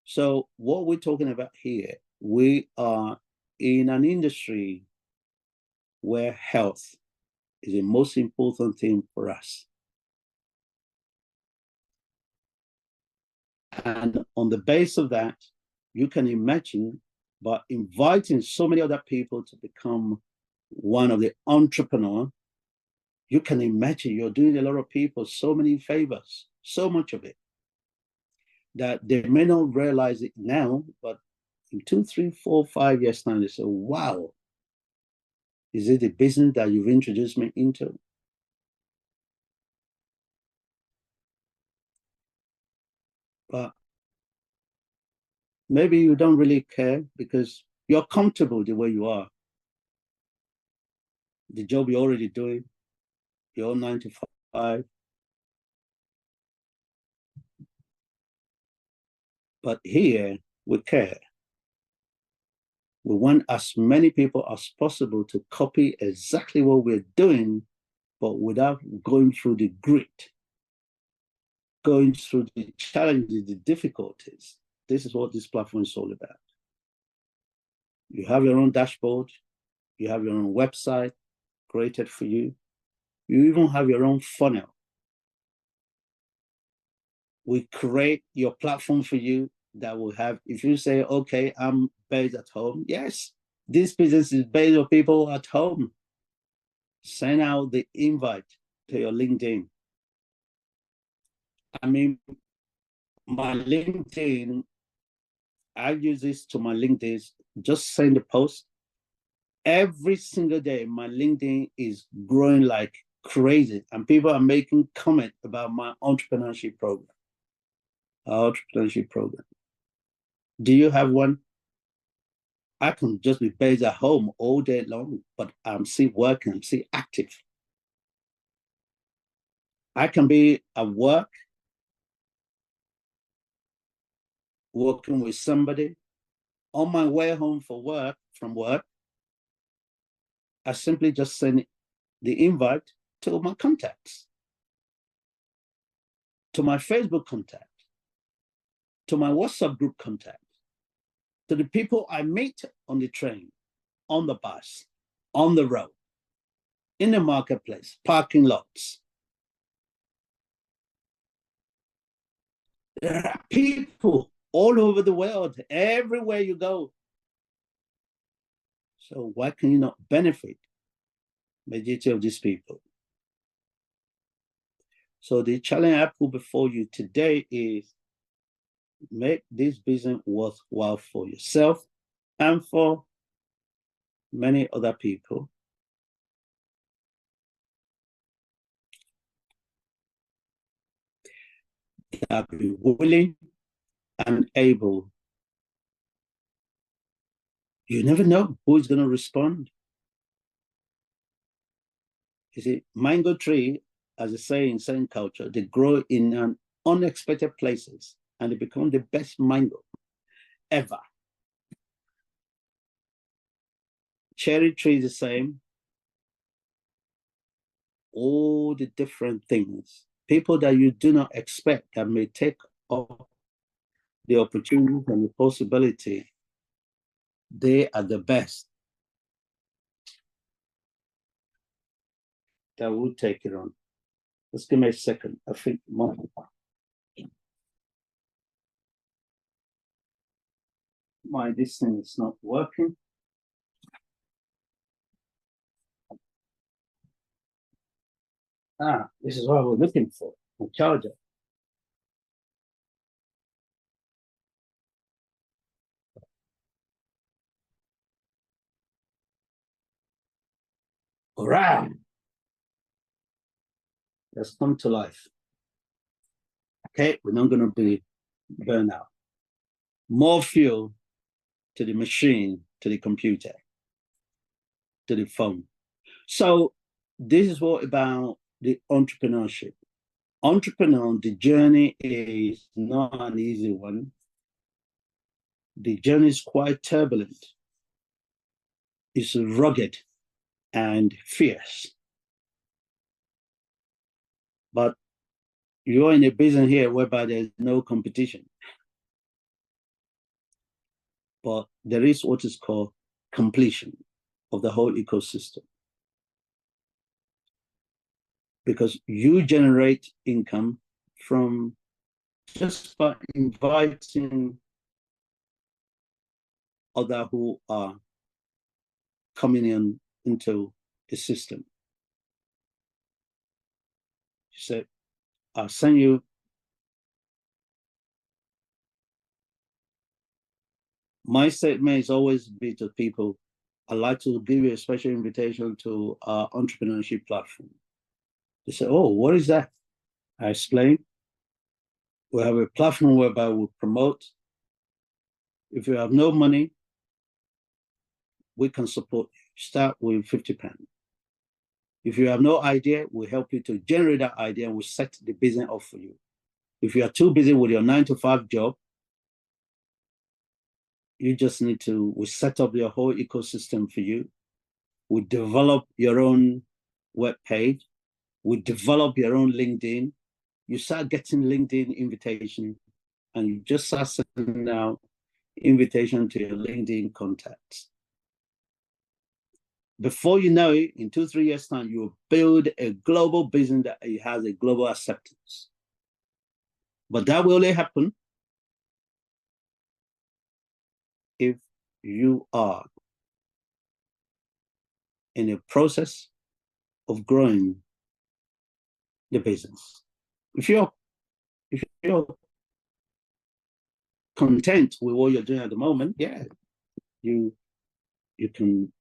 So what we're talking about here, we are in an industry where health is the most important thing for us. And on the base of that, you can imagine by inviting so many other people to become one of the entrepreneurs, you can imagine you're doing a lot of people so many favors, so much of it, that they may not realize it now, but in 2, 3, 4, 5 years time, they say, wow, is it the business that you've introduced me into? But maybe you don't really care because you're comfortable the way you are. The job you're already doing, your 9 to 5. But here, we care. We want as many people as possible to copy exactly what we're doing, but without going through the grit, going through the challenges, the difficulties. This is what this platform is all about. You have your own dashboard, you have your own website created for you. You even have your own funnel. We create your platform for you that will have, if you say, okay, I'm based at home. Yes, this business is based on people at home. Send out the invite to your LinkedIn. I mean, my LinkedIn, I use this to my LinkedIn, just send a post. Every single day, my LinkedIn is growing like crazy, and people are making comment about my entrepreneurship program. Our entrepreneurship program. Do you have one? I can just be based at home all day long, but I'm still working, I'm still active. I can be at work, working with somebody. On my way home from work, I simply just send the invite to my contacts, to my Facebook contact, to my WhatsApp group contact, to the people I meet on the train, on the bus, on the road, in the marketplace, parking lots. There are people all over the world, everywhere you go. So why can you not benefit majority of these people? So the challenge I put before you today is make this business worthwhile for yourself and for many other people. That be willing and able. You never know who is going to respond. You see, mango tree, as I say in certain culture, they grow in unexpected places and they become the best mango ever. Cherry tree is the same. All the different things. People that you do not expect that may take up the opportunity and the possibility, they are the best that will take it on. Just give me a second. I think this thing is not working. This is what we're looking for, a charger. All right. Let's come to life. Okay, we're not going to be burned out. More fuel to the machine, to the computer, to the phone. So this is what about the entrepreneurship. Entrepreneur, the journey is not an easy one. The journey is quite turbulent. It's rugged and fierce. But you're in a business here whereby there's no competition. But there is what is called completion of the whole ecosystem. Because you generate income from just by inviting others who are coming into the system. You say, I'll send you my statement is always be to people, I'd like to give you a special invitation to our entrepreneurship platform. They say, oh, what is that? I explain. We have a platform whereby we promote. If you have no money, we can support you. Start with £50. If you have no idea, we help you to generate that idea and we set the business up for you. If you are too busy with your 9-to-5 job, you just need to, we set up your whole ecosystem for you. We develop your own web page. We develop your own LinkedIn. You start getting LinkedIn invitation and you just start sending out invitation to your LinkedIn contacts. Before you know it, in 2-3 years' time, you will build a global business that has a global acceptance. But that will only happen if you are in a process of growing the business. If you're content with what you're doing at the moment, yeah, you can.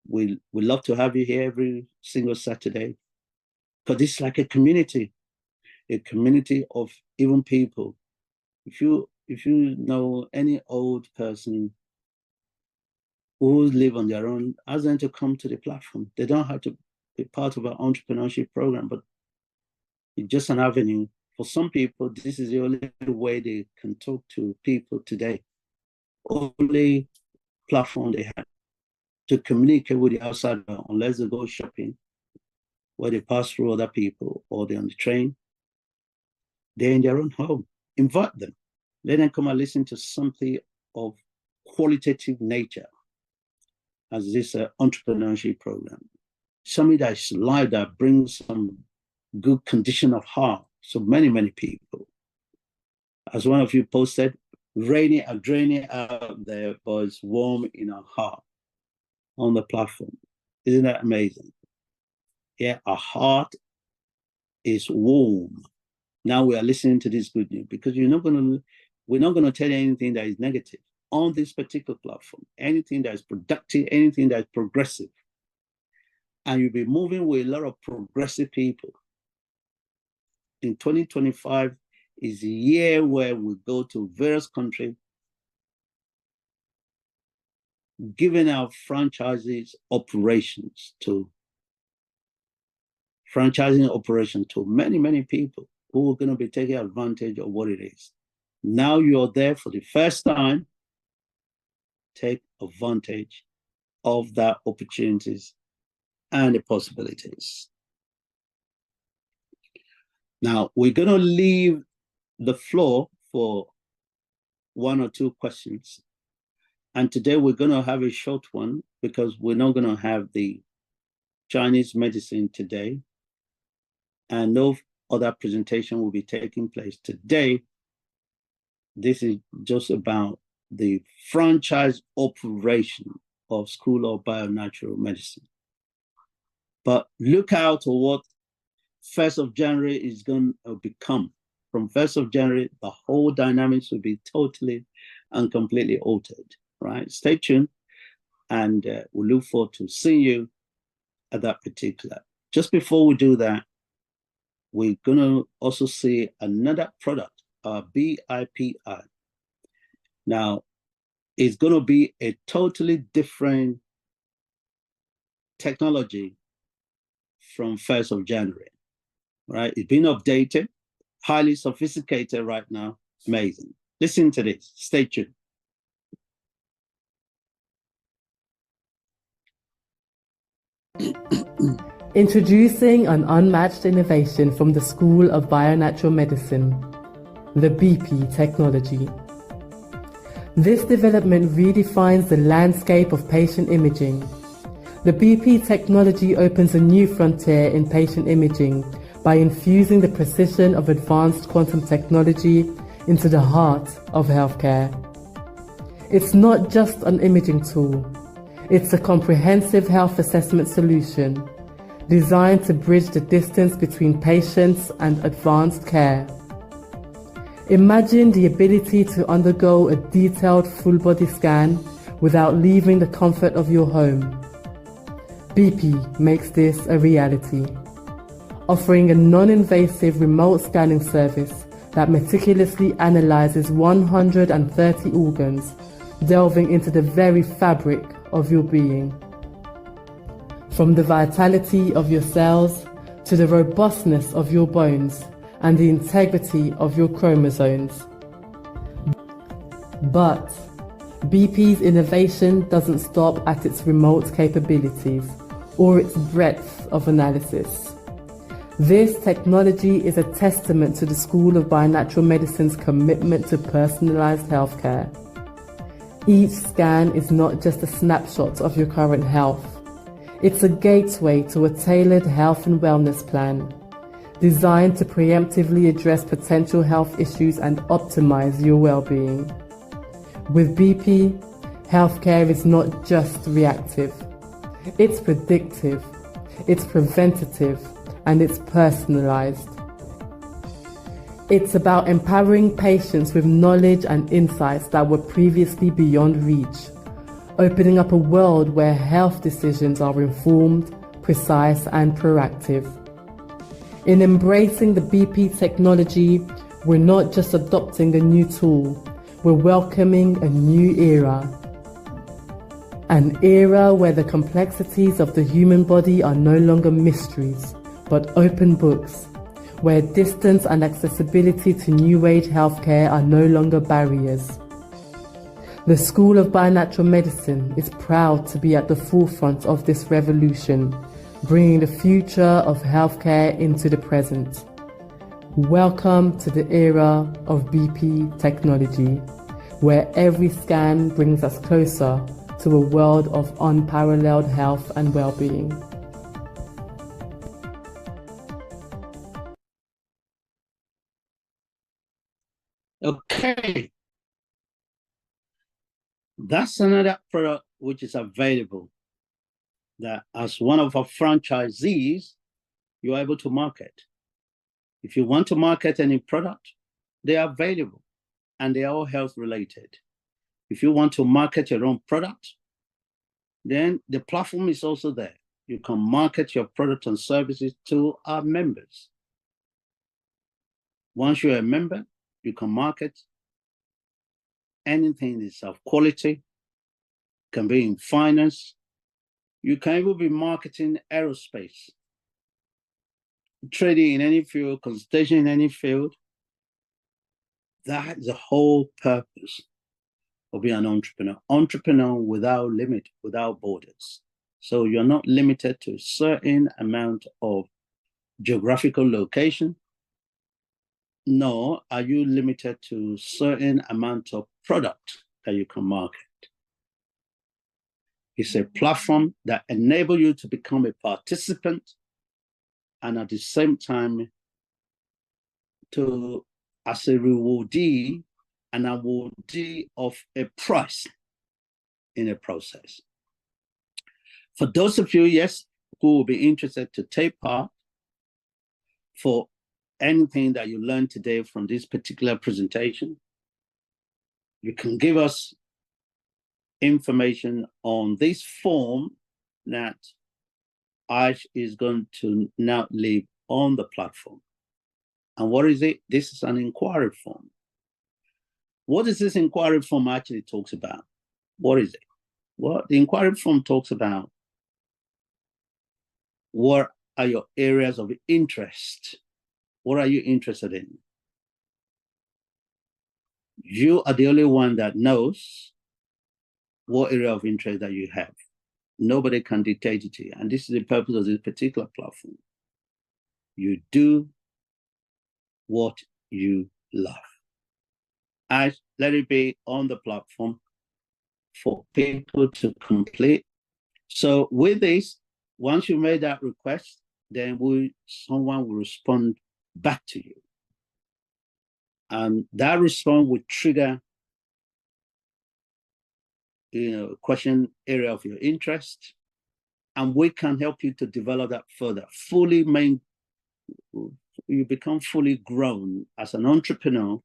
We love to have you here every single Saturday, because it's like a community of even people. If you know any old person who live on their own, ask them to come to the platform. They don't have to be part of our entrepreneurship program, but it's just an avenue. For some people, this is the only way they can talk to people today. Only platform they have to communicate with the outside world, unless they go shopping, where they pass through other people, or they're on the train. They're in their own home. Invite them. Let them come and listen to something of qualitative nature as this entrepreneurship program. Something that's live, that brings some good condition of heart. So many people. As one of you posted, raining and draining out there, but it's warm in our heart on the platform. Isn't that amazing? Yeah, our heart is warm. Now we are listening to this good news, because we're not going to tell you anything that is negative on this particular platform. Anything that is productive, anything that is progressive. And you'll be moving with a lot of progressive people. In 2025 is the year where we go to various countries, giving our franchising operations to many people who are going to be taking advantage of what it is. Now you're there for the first time. Take advantage of that opportunities and the possibilities. Now we're going to leave the floor for one or two questions. And today we're going to have a short one, because we're not going to have the Chinese medicine today. And no other presentation will be taking place today. This is just about the franchise operation of School of Bio-Natural Medicine. But look out for what 1st of January is going to become. From 1st of January, the whole dynamics will be totally and completely altered, right? Stay tuned, and we look forward to seeing you at that particular. Just before we do that, we're going to also see another product, BIPI. Now, it's going to be a totally different technology from 1st of January, right? It's been updated, highly sophisticated right now. Amazing. Listen to this. Stay tuned. Introducing an unmatched innovation from the School of Bio-Natural Medicine, the BP technology. This development redefines the landscape of patient imaging. The BP technology opens a new frontier in patient imaging by infusing the precision of advanced quantum technology into the heart of healthcare. It's not just an imaging tool, it's a comprehensive health assessment solution designed to bridge the distance between patients and advanced care. Imagine the ability to undergo a detailed full-body scan without leaving the comfort of your home. BP makes this a reality, offering a non-invasive remote scanning service that meticulously analyzes 130 organs, delving into the very fabric of your being. From the vitality of your cells to the robustness of your bones and the integrity of your chromosomes. But BP's innovation doesn't stop at its remote capabilities or its breadth of analysis. This technology is a testament to the School of Bio-Natural Medicine's commitment to personalized healthcare. Each scan is not just a snapshot of your current health. It's a gateway to a tailored health and wellness plan, designed to preemptively address potential health issues and optimize your well-being. With BP, healthcare is not just reactive, it's predictive. it's preventative, and it's personalized. It's about empowering patients with knowledge and insights that were previously beyond reach, opening up a world where health decisions are informed, precise, and proactive. In embracing the BP technology, we're not just adopting a new tool, we're welcoming a new era. An era where the complexities of the human body are no longer mysteries, but open books, where distance and accessibility to new age healthcare are no longer barriers. The School of Bionnatural Medicine is proud to be at the forefront of this revolution, bringing the future of healthcare into the present. Welcome to the era of BP technology, where every scan brings us closer to a world of unparalleled health and well-being. Okay. That's another product which is available that as one of our franchisees, you're able to market. If you want to market any product, they are available and they are all health related. If you want to market your own product, then the platform is also there. You can market your product and services to our members. Once you're a member, you can market anything that's of quality, can be in finance. You can even be marketing aerospace, trading in any field, consultation in any field. That's the whole purpose of being an entrepreneur. Entrepreneur without limit, without borders. So you're not limited to a certain amount of geographical location, nor are you limited to certain amount of product that you can market. It's a platform that enables you to become a participant and at the same time to, as a rewardee, an awardee of a prize in a process. For those of you, yes, who will be interested to take part for anything that you learned today from this particular presentation, you can give us information on this form that Ash is going to now leave on the platform. And what is it? This is an inquiry form. What is this inquiry form actually talks about? What is it? Well, the inquiry form talks about what are your areas of interest? What are you interested in? You are the only one that knows what area of interest that you have. Nobody can dictate it to you. And this is the purpose of this particular platform. You do what you love. And let it be on the platform for people to complete. So with this, once you made that request, then someone will respond back to you. And that response would trigger question area of your interest, and we can help you to develop that further. You become fully grown as an entrepreneur.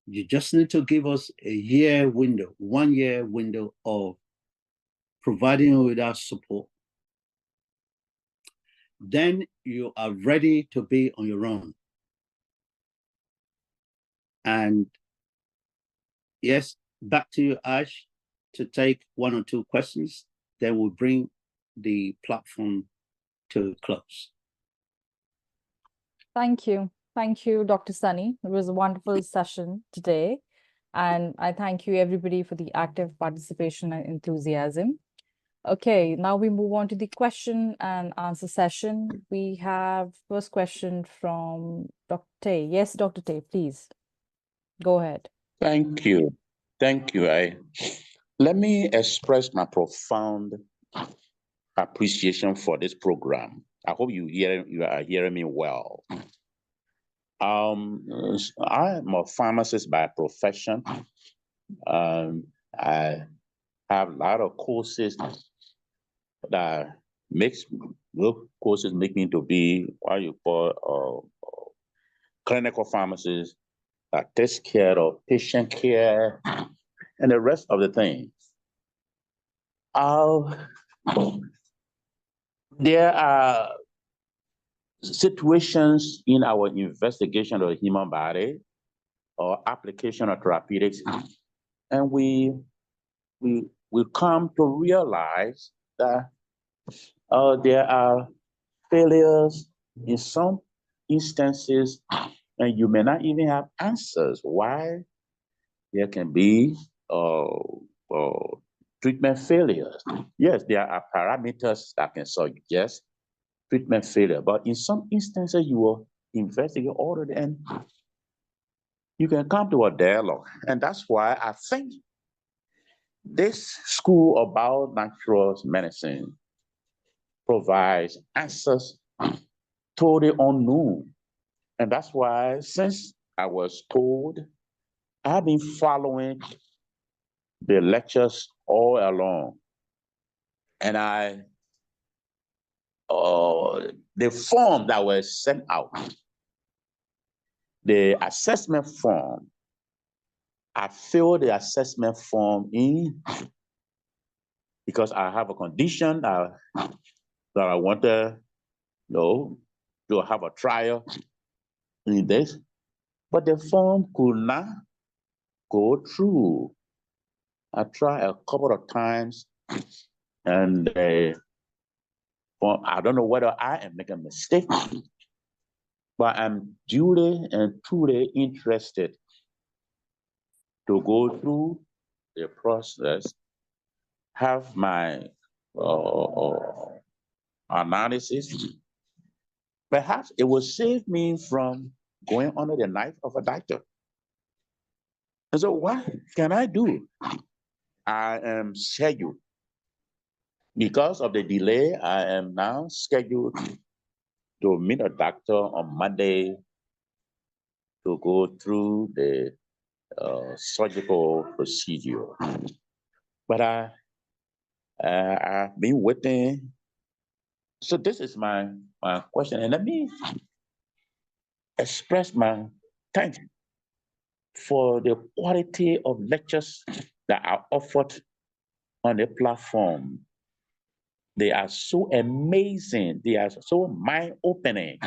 You just need to give us a 1 year window of providing you with our support. Then you are ready to be on your own. And yes, back to you, Ash, to take 1 or 2 questions. Then we'll bring the platform to a close. Thank you. Thank you, Dr. Sunny. It was a wonderful session today. And I thank you, everybody, for the active participation and enthusiasm. Okay, now we move on to the question and answer session. We have first question from Dr. Tay. Yes, Dr. Tay, please. Go ahead. Thank you. Thank you. Let me express my profound appreciation for this program. I hope you are hearing me well. I am a pharmacist by profession. I have a lot of courses that those courses make me to be what you call clinical pharmacist that takes care of patient care and the rest of the things. There are situations in our investigation of the human body or application of therapeutics, and we come to realize that there are failures in some instances, and you may not even have answers why there can be treatment failures. Yes, there are parameters that can suggest treatment failure, but in some instances you will investigate all of them. You can come to a dialogue, and that's why I think this school of bio-natural medicine provides answers totally unknown. And that's why, since I was told, I've been following the lectures all along. And the form that was sent out, the assessment form, I filled the assessment form in because I have a condition that I want to have a trial in this, but the form could not go through. I tried a couple of times, and I don't know whether I am making a mistake, but I'm duly and truly interested to go through the process, have my analysis. Perhaps it will save me from going under the knife of a doctor. And so what can I do? I am scheduled. Because of the delay, I am now scheduled to meet a doctor on Monday to go through the surgical procedure. But I've been waiting. So this is my question, and let me express my thanks for the quality of lectures that are offered on the platform. They are so amazing. They are so mind-opening.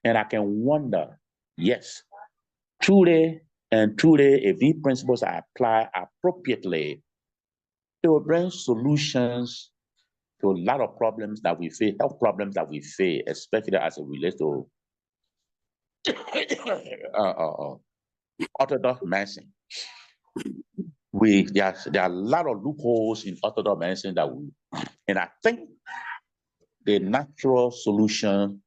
And I can wonder, yes, truly and truly, if these principles are applied appropriately, they will bring solutions to a lot of problems that we face, health problems that we face, especially as it relates to orthodox medicine. There are a lot of loopholes in orthodox medicine and I think the natural solution,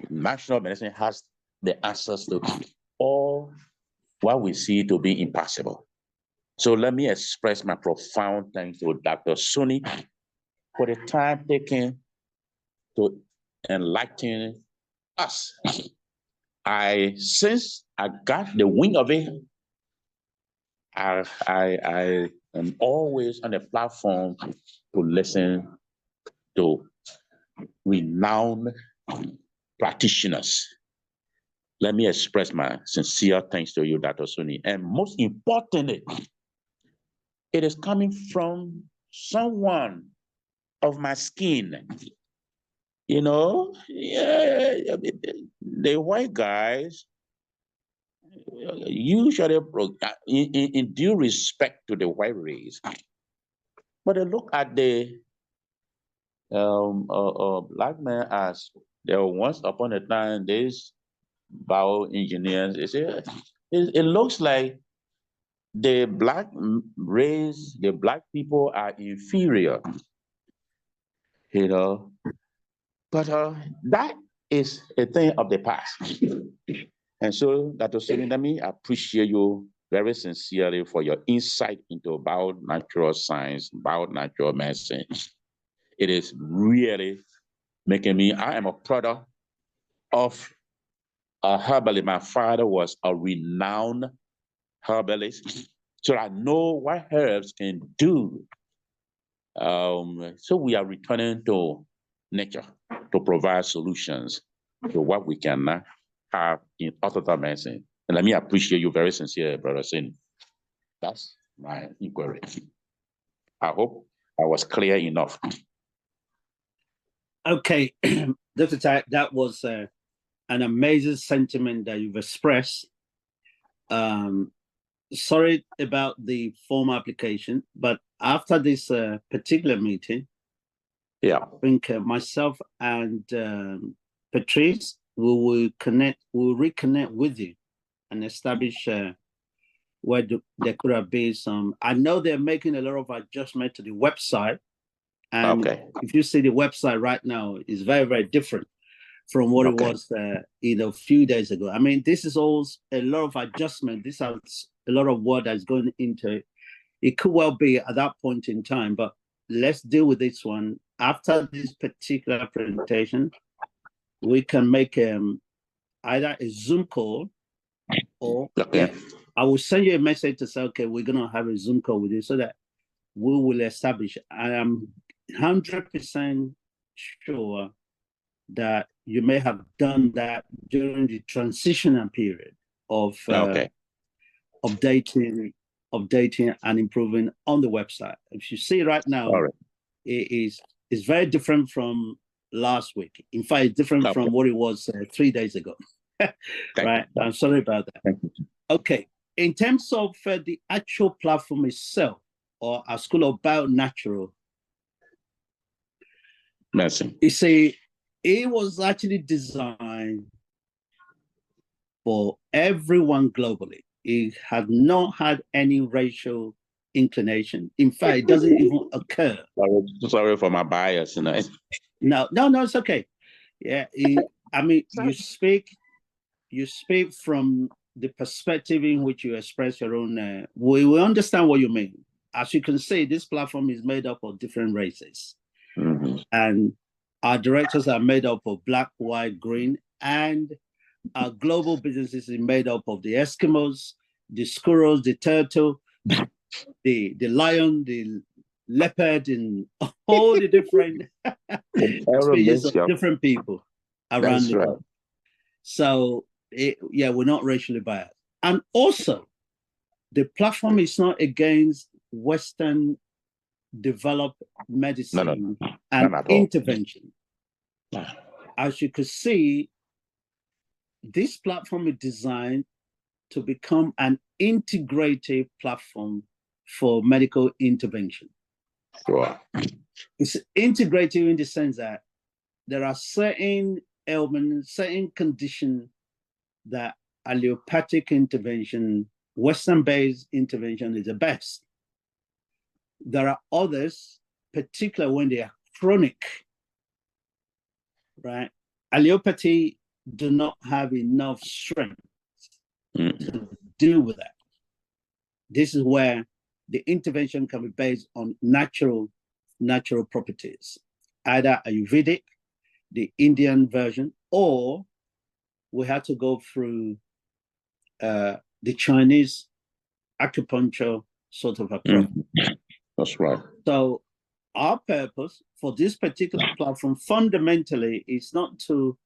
natural medicine has the answers to all what we see to be impossible. So let me express my profound thanks to Dr. Suni for the time taken to enlighten us. Since I got the wing of it, I am always on the platform to listen to renowned practitioners. Let me express my sincere thanks to you, Dr. Suni. And most importantly, it is coming from someone of my skin. You know, the white guys, usually, in due respect to the white race, but they look at the black man as there were once upon a time these bioengineers. It looks like the black race, the black people are inferior, you know. But that is a thing of the past. And so, Dr. Solinami, I appreciate you very sincerely for your insight into bio-natural science, bio-natural medicine. It is really making me, I am a product of a herbalist. My father was a renowned herbalist. So I know what herbs can do So we are returning to nature to provide solutions to what we can have in orthodox medicine. And let me appreciate you very sincerely, Brother Sin. That's my inquiry. I hope I was clear enough. Okay, Dr. Ty, that was an amazing sentiment that you've expressed. Sorry about the form application, but after this particular meeting, Yeah. I think myself and Patrice will reconnect with you and establish where there could have been some. I know they're making a lot of adjustment to the website. And Okay. if you see the website right now, it's very, very different from what it was a few days ago. I mean, this is all a lot of adjustment. This has a lot of work that's going into it. It could well be at that point in time, but let's deal with this one. After this particular presentation, we can make either a Zoom call or I will send you a message to say, okay, we're going to have a Zoom call with you so that we will establish. I am 100% sure that you may have done that during the transitional period of updating and improving on the website. If you see right now, it's very different from last week. In fact, it's different from what it was 3 days ago. Right? I'm sorry about that. Okay. In terms of the actual platform itself, or our School of Bio-Natural, you see, it was actually designed for everyone globally. It had not had any racial inclination. In fact, it doesn't even occur. Sorry for my bias tonight. No, it's okay. Yeah, I mean, you speak from the perspective in which you express your own. We understand what you mean. As you can see, this platform is made up of different races. And our directors are made up of black, white, green, and our global businesses is made up of the Eskimos, the squirrels, the turtle, the lion, the leopard, and all the different species of different people around the world. So, we're not racially biased. And also, the platform is not against Western developed medicine and intervention. As you could see, this platform is designed to become an integrative platform for medical intervention. It's integrative in the sense that there are certain ailments, certain conditions that allopathic intervention, Western-based intervention is the best. There are others, particularly when they are chronic, right? Allopathy do not have enough strength to deal with that. This is where the intervention can be based on natural properties, either Ayurvedic, the Indian version, or we had to go through the Chinese acupuncture sort of approach. That's right. So our purpose for this particular platform fundamentally is not to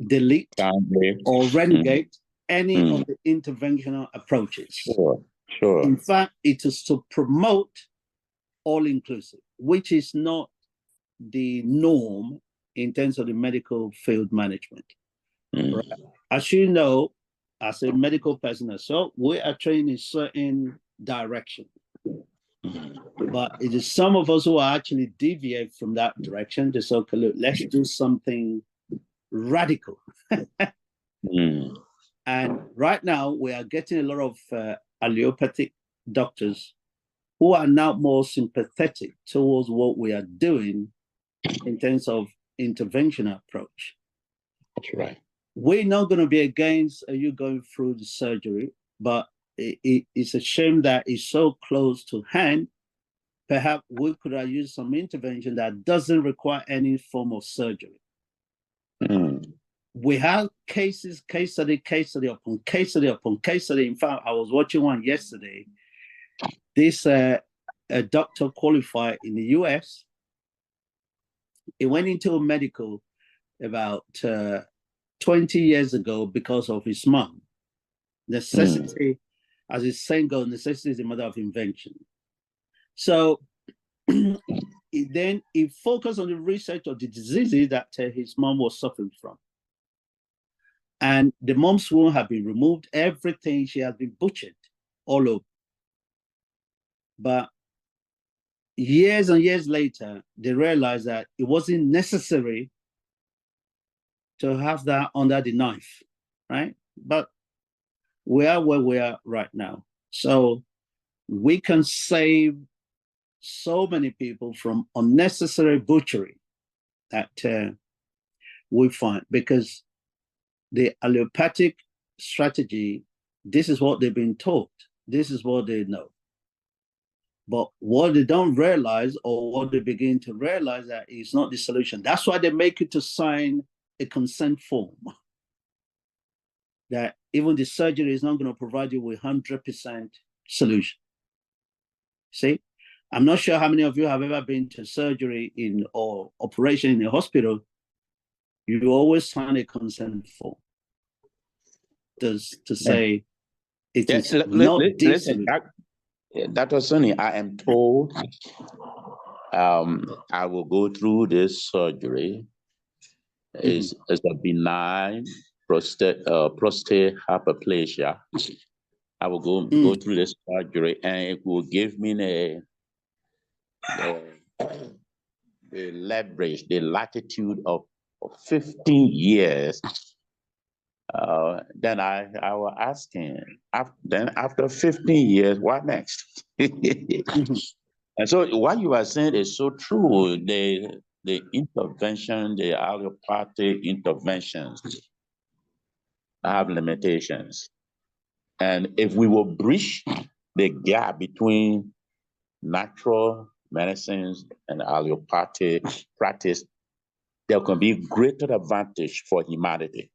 delete or renegade any of the interventional approaches. Sure. In fact, it is to promote all-inclusive, which is not the norm in terms of the medical field management. Right? As you know, as a medical personnel, so we are trained in certain direction. But it is some of us who are actually deviate from that direction. They say, okay, look, let's do something radical. And right now, we are getting a lot of allopathic doctors who are now more sympathetic towards what we are doing in terms of intervention approach. That's right. We're not going to be against you going through the surgery, but it's a shame that it's so close to hand. Perhaps we could have used some intervention that doesn't require any form of surgery. We have case study upon case study upon case study. In fact, I was watching one yesterday. This a doctor qualified in the US. He went into medical about 20 years ago because of his mom. Necessity, as his saying goes, necessity is the mother of invention. So then he focused on the research of the diseases that his mom was suffering from. And the mom's womb had been removed, everything, she has been butchered all over. But years and years later, they realized that it wasn't necessary to have that under the knife, right? But we are where we are right now. So we can save so many people from unnecessary butchery that we find, because the allopathic strategy, this is what they've been taught. This is what they know. But what they don't realize, or what they begin to realize, that is not the solution. That's why they make you to sign a consent form. That even the surgery is not going to provide you with 100% solution. See, I'm not sure how many of you have ever been to surgery or operation in a hospital. You always sign a consent form to say it is not the listen, Dr. Sonny, I am told I will go through this surgery. It's a benign prostate hyperplasia. I will go through this surgery, and it will give me the leverage, the latitude of 15 years. Then I was asking, then after 15 years, what next? And so what you are saying is so true. The intervention, the allopathic interventions have limitations. And if we will bridge the gap between natural medicines and allopathic practice, there can be greater advantage for humanity.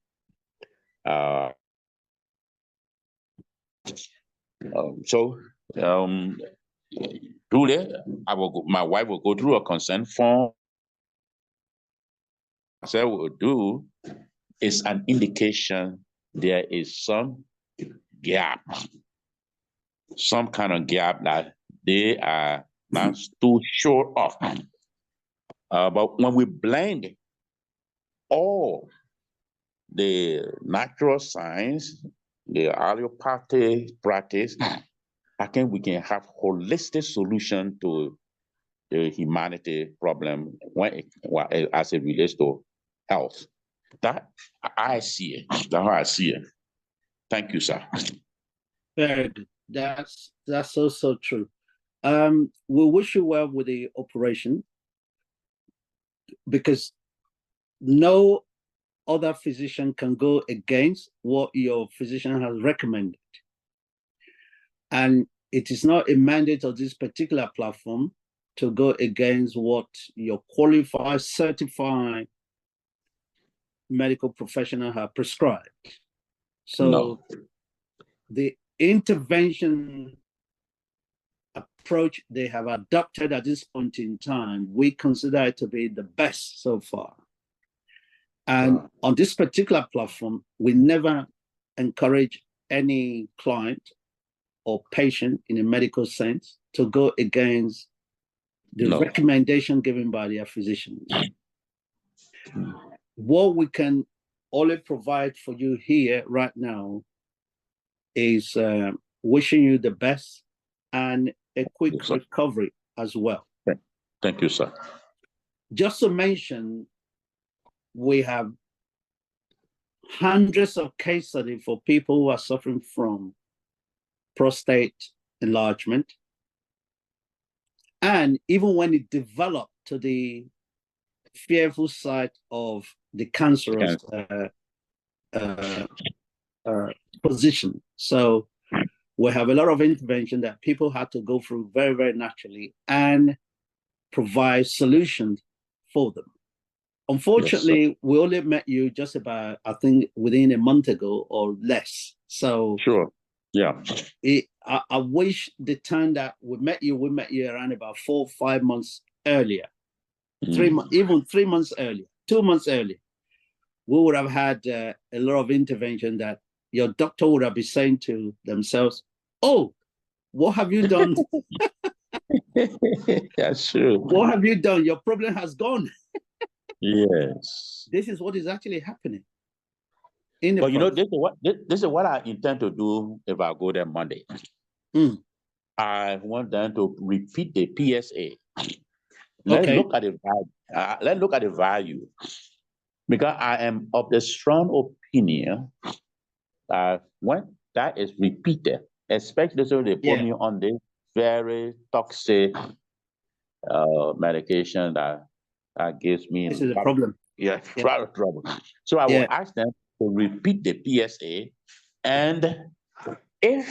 Truly, my wife will go through a consent form. What we'll do is an indication there is some gap, some kind of gap that they are not too sure of. But when we blend all the natural science, the allopathic practice, I think we can have holistic solution to the humanity problem as it relates to health. That I see it. That's how I see it. Thank you, sir. Very good. That's also true. We wish you well with the operation, because no other physician can go against what your physician has recommended. And it is not a mandate of this particular platform to go against what your qualified, certified medical professional have prescribed. So the intervention approach they have adopted at this point in time, we consider it to be the best so far. And on this particular platform, we never encourage any client or patient in a medical sense to go against the recommendation given by their physicians. What we can only provide for you here right now is wishing you the best and a quick recovery as well. Thank you, sir. Just to mention, we have hundreds of case studies for people who are suffering from prostate enlargement. And even when it developed to the fearful side of the cancerous position. So we have a lot of intervention that people had to go through very, very naturally and provide solutions for them. Unfortunately, we only met you just about, I think, within a month ago or less. So sure, yeah. I wish the time that we met you around about 4 or 5 months earlier, even 3 months earlier, 2 months earlier. We would have had a lot of intervention that your doctor would have been saying to themselves, "Oh, what have you done? That's true. What have you done? Your problem has gone." Yes. This is what is actually happening. In the But you know, process. this is what I intend to do if I go there Monday. Mm. I want them to repeat the PSA. Let's Okay. look at the value. Let's look at the value, because I am of the strong opinion that when that is repeated, especially so they put Yeah. me on this very toxic medication that gives me This is a problem. yeah, Yeah. lot of trouble. So I will Yeah. ask them to repeat the PSA, and if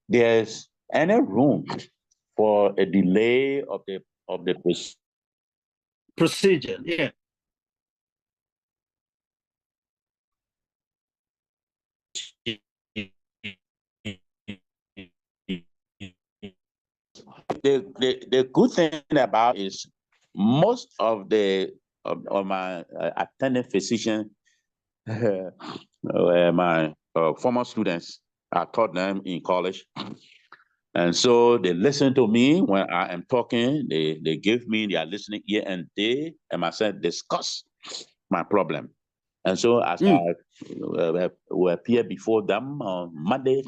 there's any room for a delay of the Procedure. Yeah. the good thing about is most of the of my attending physician my former students, I taught them in college, and so they listen to me when I am talking. They give me their listening ear, and they and myself discuss my problem. And so as I will appear before them on Monday,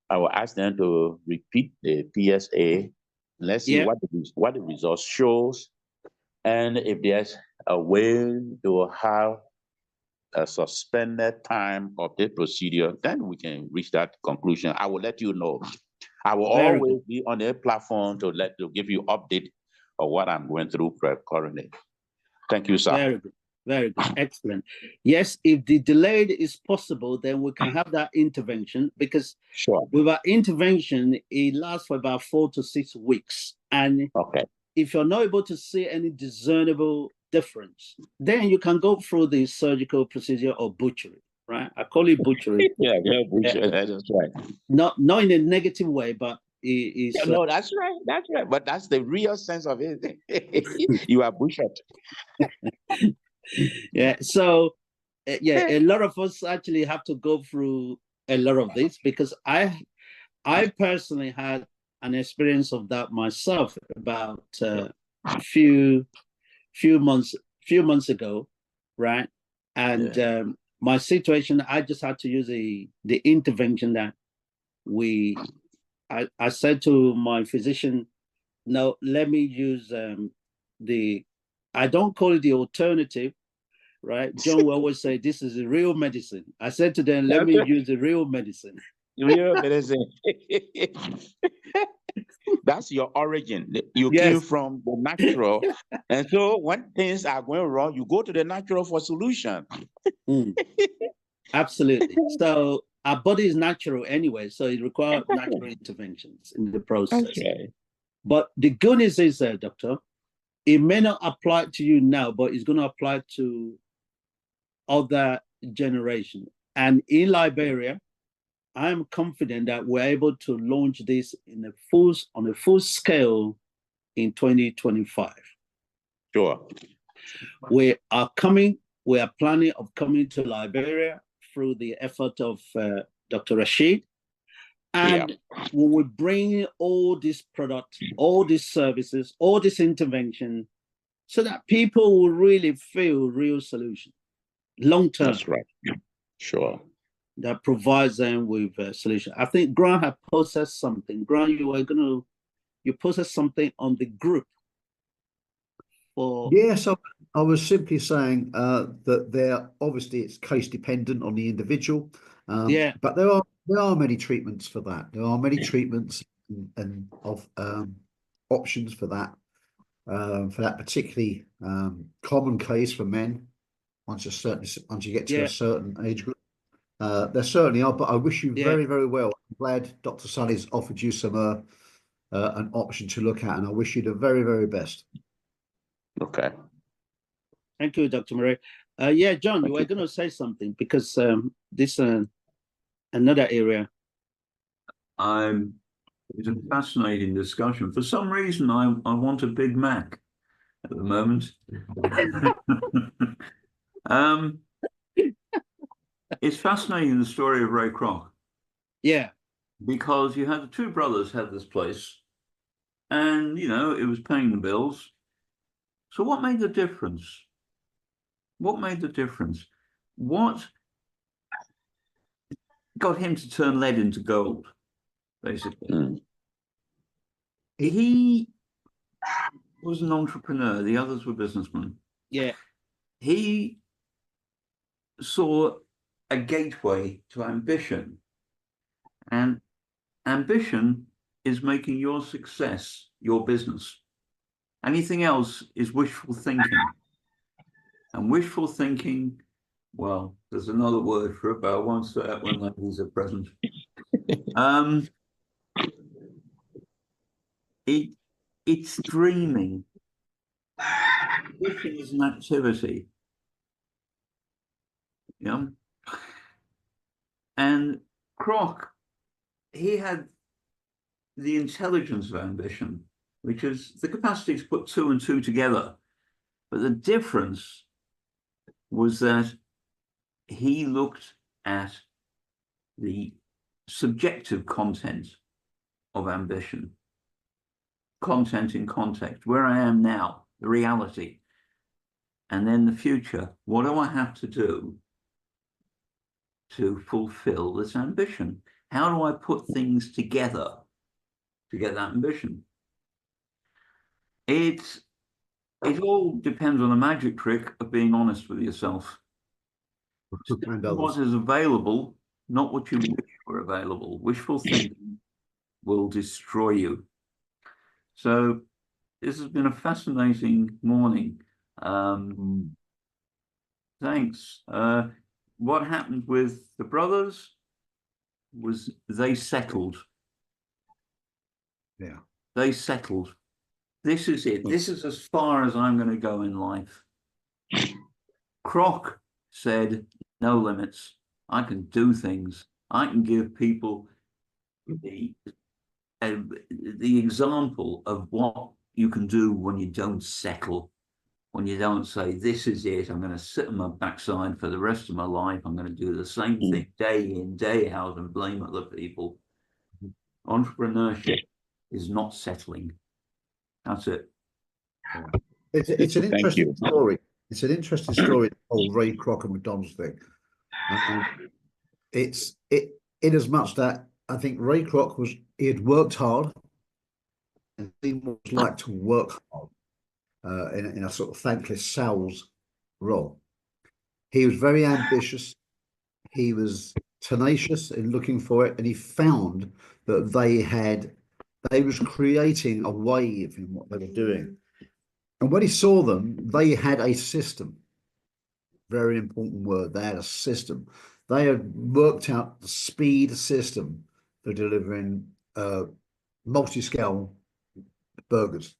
I will ask them to repeat the PSA. Let's see Yeah. what the results shows, and if there's a way to have a suspended time of the procedure, then we can reach that conclusion. I will let you know. I will Very always be on the platform to give you update of what I'm going through currently. Thank you, sir. Very good. Very good. Excellent. Yes, if the delay is possible, then we can have that intervention, because Sure. with our intervention, it lasts for about 4 to 6 weeks. And Okay. if you're not able to see any discernible difference, then you can go through the surgical procedure or butchery, right? I call it butchery. Yeah, that's right. Not in a negative way, but it's No, that's right. That's right. But that's the real sense of it. You are butchered. yeah. So yeah, a lot of us actually have to go through a lot of this, because I personally had an experience of that myself about a few months ago, right? And my situation, I just had to use the intervention that I said to my physician, no, let me use I don't call it the alternative, right? John will always say this is the real medicine. I said to them, let me use the real medicine. Real medicine. That's your origin. You Yes. came from the natural. And so when things are going wrong, you go to the natural for solution. Absolutely. So our body is natural anyway, so it requires natural interventions in the process. Okay. But the good news is, doctor, it may not apply to you now, but it's going to apply to other generation. And in Liberia, I am confident that we're able to launch this on a full scale in 2025. Sure. We are planning of coming to Liberia through the effort of Dr. Rashid. And we will bring all these products, all these services, all this intervention, so that people will really feel real solution, long term. That's right. Sure. That provides them with a solution. I think Grant had posted something. Grant, you posted something on the group. Yes, I was simply saying that obviously it's case dependent on the individual. But there are many treatments for that. There are many treatments and options for that particularly common case for men. Once you get to a certain age group, there certainly are. But I wish you very, very well. I'm glad Dr. Sully's offered you some an option to look at, and I wish you the very, very best. Okay. Thank you, Dr. Murray. John, you were going to say something, because this another area. I'm It's a fascinating discussion. For some reason, I want a Big Mac at the moment. It's fascinating, the story of Ray Kroc. Yeah. Because you had the two brothers had this place, and it was paying the bills. So what made the difference? What made the difference? What got him to turn lead into gold, basically? He was an entrepreneur. The others were businessmen. Yeah. He saw a gateway to ambition. And ambition is making your success your business. Anything else is wishful thinking. And wishful thinking, well, there's another word for it, but I won't say it when ladies are present. It's dreaming. Wishing is an activity. Yeah. And Kroc, he had the intelligence of ambition, which is the capacity to put two and two together. But the difference was that he looked at the subjective content of ambition, content in context, where I am now, the reality, and then the future. What do I have to do to fulfill this ambition? How do I put things together to get that ambition? It all depends on the magic trick of being honest with yourself. What is available, not what you wish were available. Wishful thinking will destroy you. So this has been a fascinating morning. Thanks. What happened with the brothers was they settled. Yeah. They settled. This is it. This is as far as I'm going to go in life. Kroc said, no limits. I can do things. I can give people the example of what you can do when you don't settle, when you don't say, this is it, I'm going to sit on my backside for the rest of my life, I'm going to do the same thing day in, day out and blame other people. Entrepreneurship is not settling. That's it. It's an interesting story. It's an interesting story, the whole Ray Kroc and McDonald's thing. It's in as much that I think Ray Kroc he had worked hard and he was like to work hard in a sort of thankless sales role. He was very ambitious. He was tenacious in looking for it, and he found that they was creating a wave in what they were doing. And when he saw them, they had a system. Very important word. They had a system. They had worked out the speed system for delivering multi-scale burgers.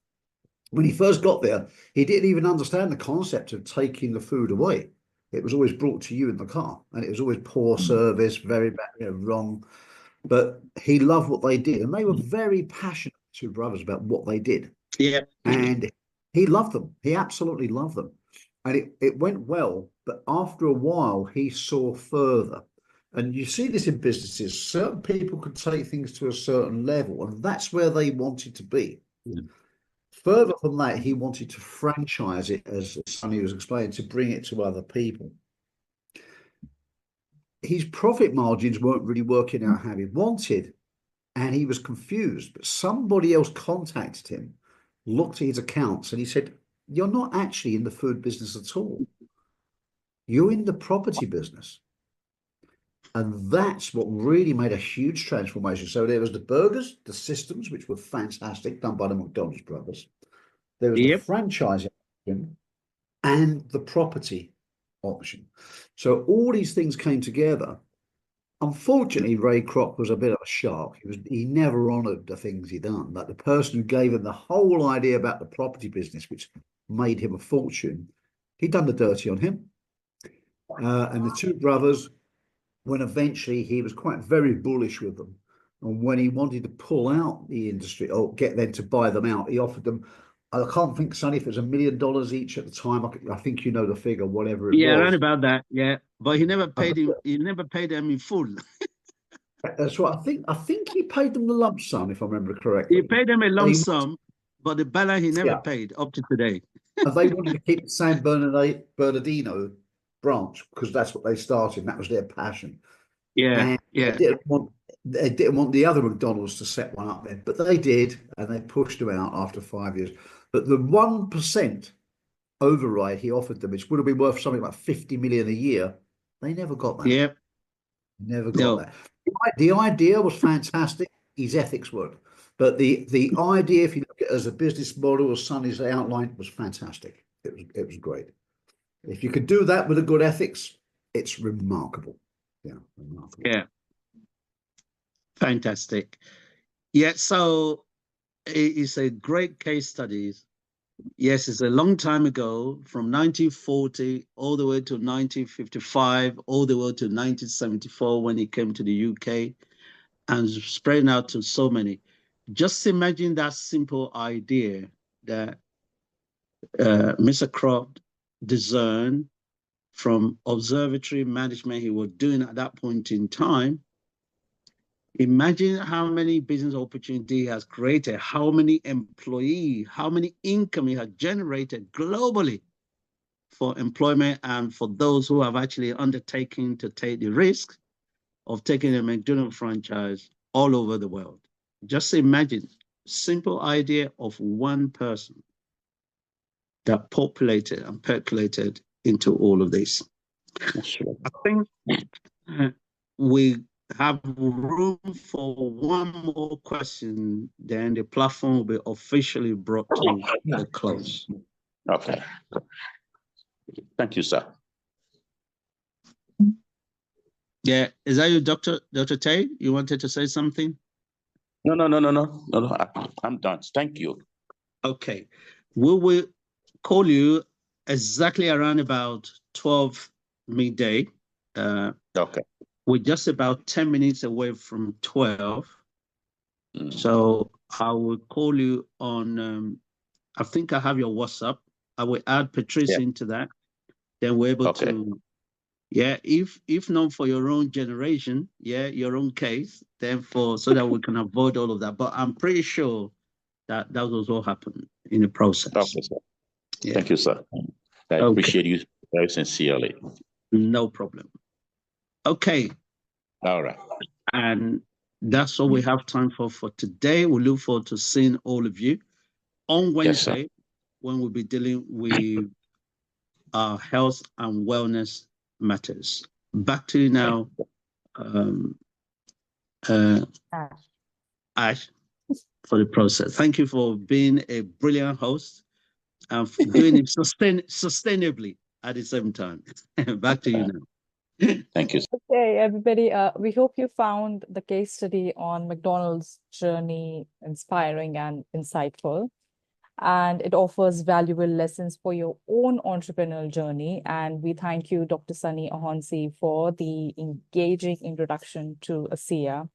When he first got there, he didn't even understand the concept of taking the food away. It was always brought to you in the car, and it was always poor service, very bad, wrong. But he loved what they did, and they were very passionate, two brothers, about what they did. Yeah. And he loved them. He absolutely loved them. And it went well, but after a while, he saw further. And you see this in businesses. Certain people can take things to a certain level, and that's where they wanted to be. Yeah. Further from that, he wanted to franchise it, as Sonny was explaining, to bring it to other people. His profit margins weren't really working out how he wanted, and he was confused. But somebody else contacted him, looked at his accounts, and he said, you're not actually in the food business at all. You're in the property business. And that's what really made a huge transformation. So there was the burgers, the systems, which were fantastic, done by the McDonald's brothers. There was the franchising option and the property option. So all these things came together. Unfortunately, Ray Kroc was a bit of a shark. He never honoured the things he'd done. Like the person who gave him the whole idea about the property business, which made him a fortune, he'd done the dirty on him. And the two brothers, when eventually he was very bullish with them, And when he wanted to pull out the industry or get them to buy them out, he offered them, I can't think, Sonny, if it was $1 million each at the time. I think you know the figure, whatever it Yeah, was. around about that. Yeah, but he never paid him. He never paid them in full. That's right. I think he paid them the lump sum, if I remember correctly. He paid them a lump They- sum, but the balance he never Yeah. paid up to today. And they wanted to keep the San Bernardino branch because that's what they started. And that was their passion. Yeah, And yeah, they didn't want the other McDonald's to set one up there, but they did, and they pushed them out after 5 years. But the 1% override he offered them, which would have been worth something like 50 million a year, they never got that. yeah. Never got No. that. The idea was fantastic. His ethics weren't. But the idea, if you look at it as a business model, as Sonny's outlined, was fantastic. It was great. If you could do that with a good ethics, it's remarkable. Yeah, remarkable. Yeah. Fantastic. Yeah, so it's a great case study. Yes, it's a long time ago, from 1940 all the way to 1955, all the way to 1974 when he came to the UK and spreading out to so many. Just imagine that simple idea that Mr. Croft discerned from observatory management he was doing at that point in time. Imagine how many business opportunities he has created, how many employees, how many income he has generated globally for employment and for those who have actually undertaken to take the risk of taking a McDonald's franchise all over the world. Just imagine, simple idea of one person that populated and percolated into all of this. I think we have room for one more question, then the platform will be officially brought to a close. Okay. Thank you, sir. Yeah, is that you, Dr. Tay? You wanted to say something? No. I'm done. Thank you. Okay. We will call you exactly around about 12 midday. Okay. We're just about 10 minutes away from 12. So I will call you on, I think I have your WhatsApp. I will add Patrice into that. Then we're able to, yeah, if not for your own generation, yeah, your own case, then so that we can avoid all of that. But I'm pretty sure that will all happen in the process. Okay, sir. Yeah. Thank you, sir. I appreciate you very sincerely. No problem. Okay. All right. And that's all we have time for today. We look forward to seeing all of you on Wednesday when we'll be dealing with health and wellness matters. Back to you now, Ash, for the process. Thank you for being a brilliant host and for doing it sustainably at the same time. Back to you now. Thank you. Okay, everybody, we hope you found the case study on McDonald's journey inspiring and insightful. And it offers valuable lessons for your own entrepreneurial journey. And we thank you, Dr. Sunny Ahonsi, for the engaging introduction to ASEA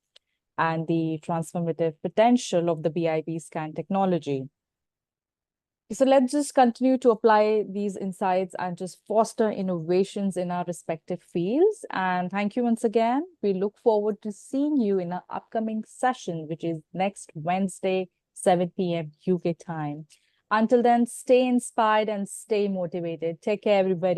and the transformative potential of the BIP scan technology. So let's just continue to apply these insights and just foster innovations in our respective fields. And thank you once again. We look forward to seeing you in our upcoming session, which is next Wednesday, 7 p.m. UK time. Until then, stay inspired and stay motivated. Take care, everybody.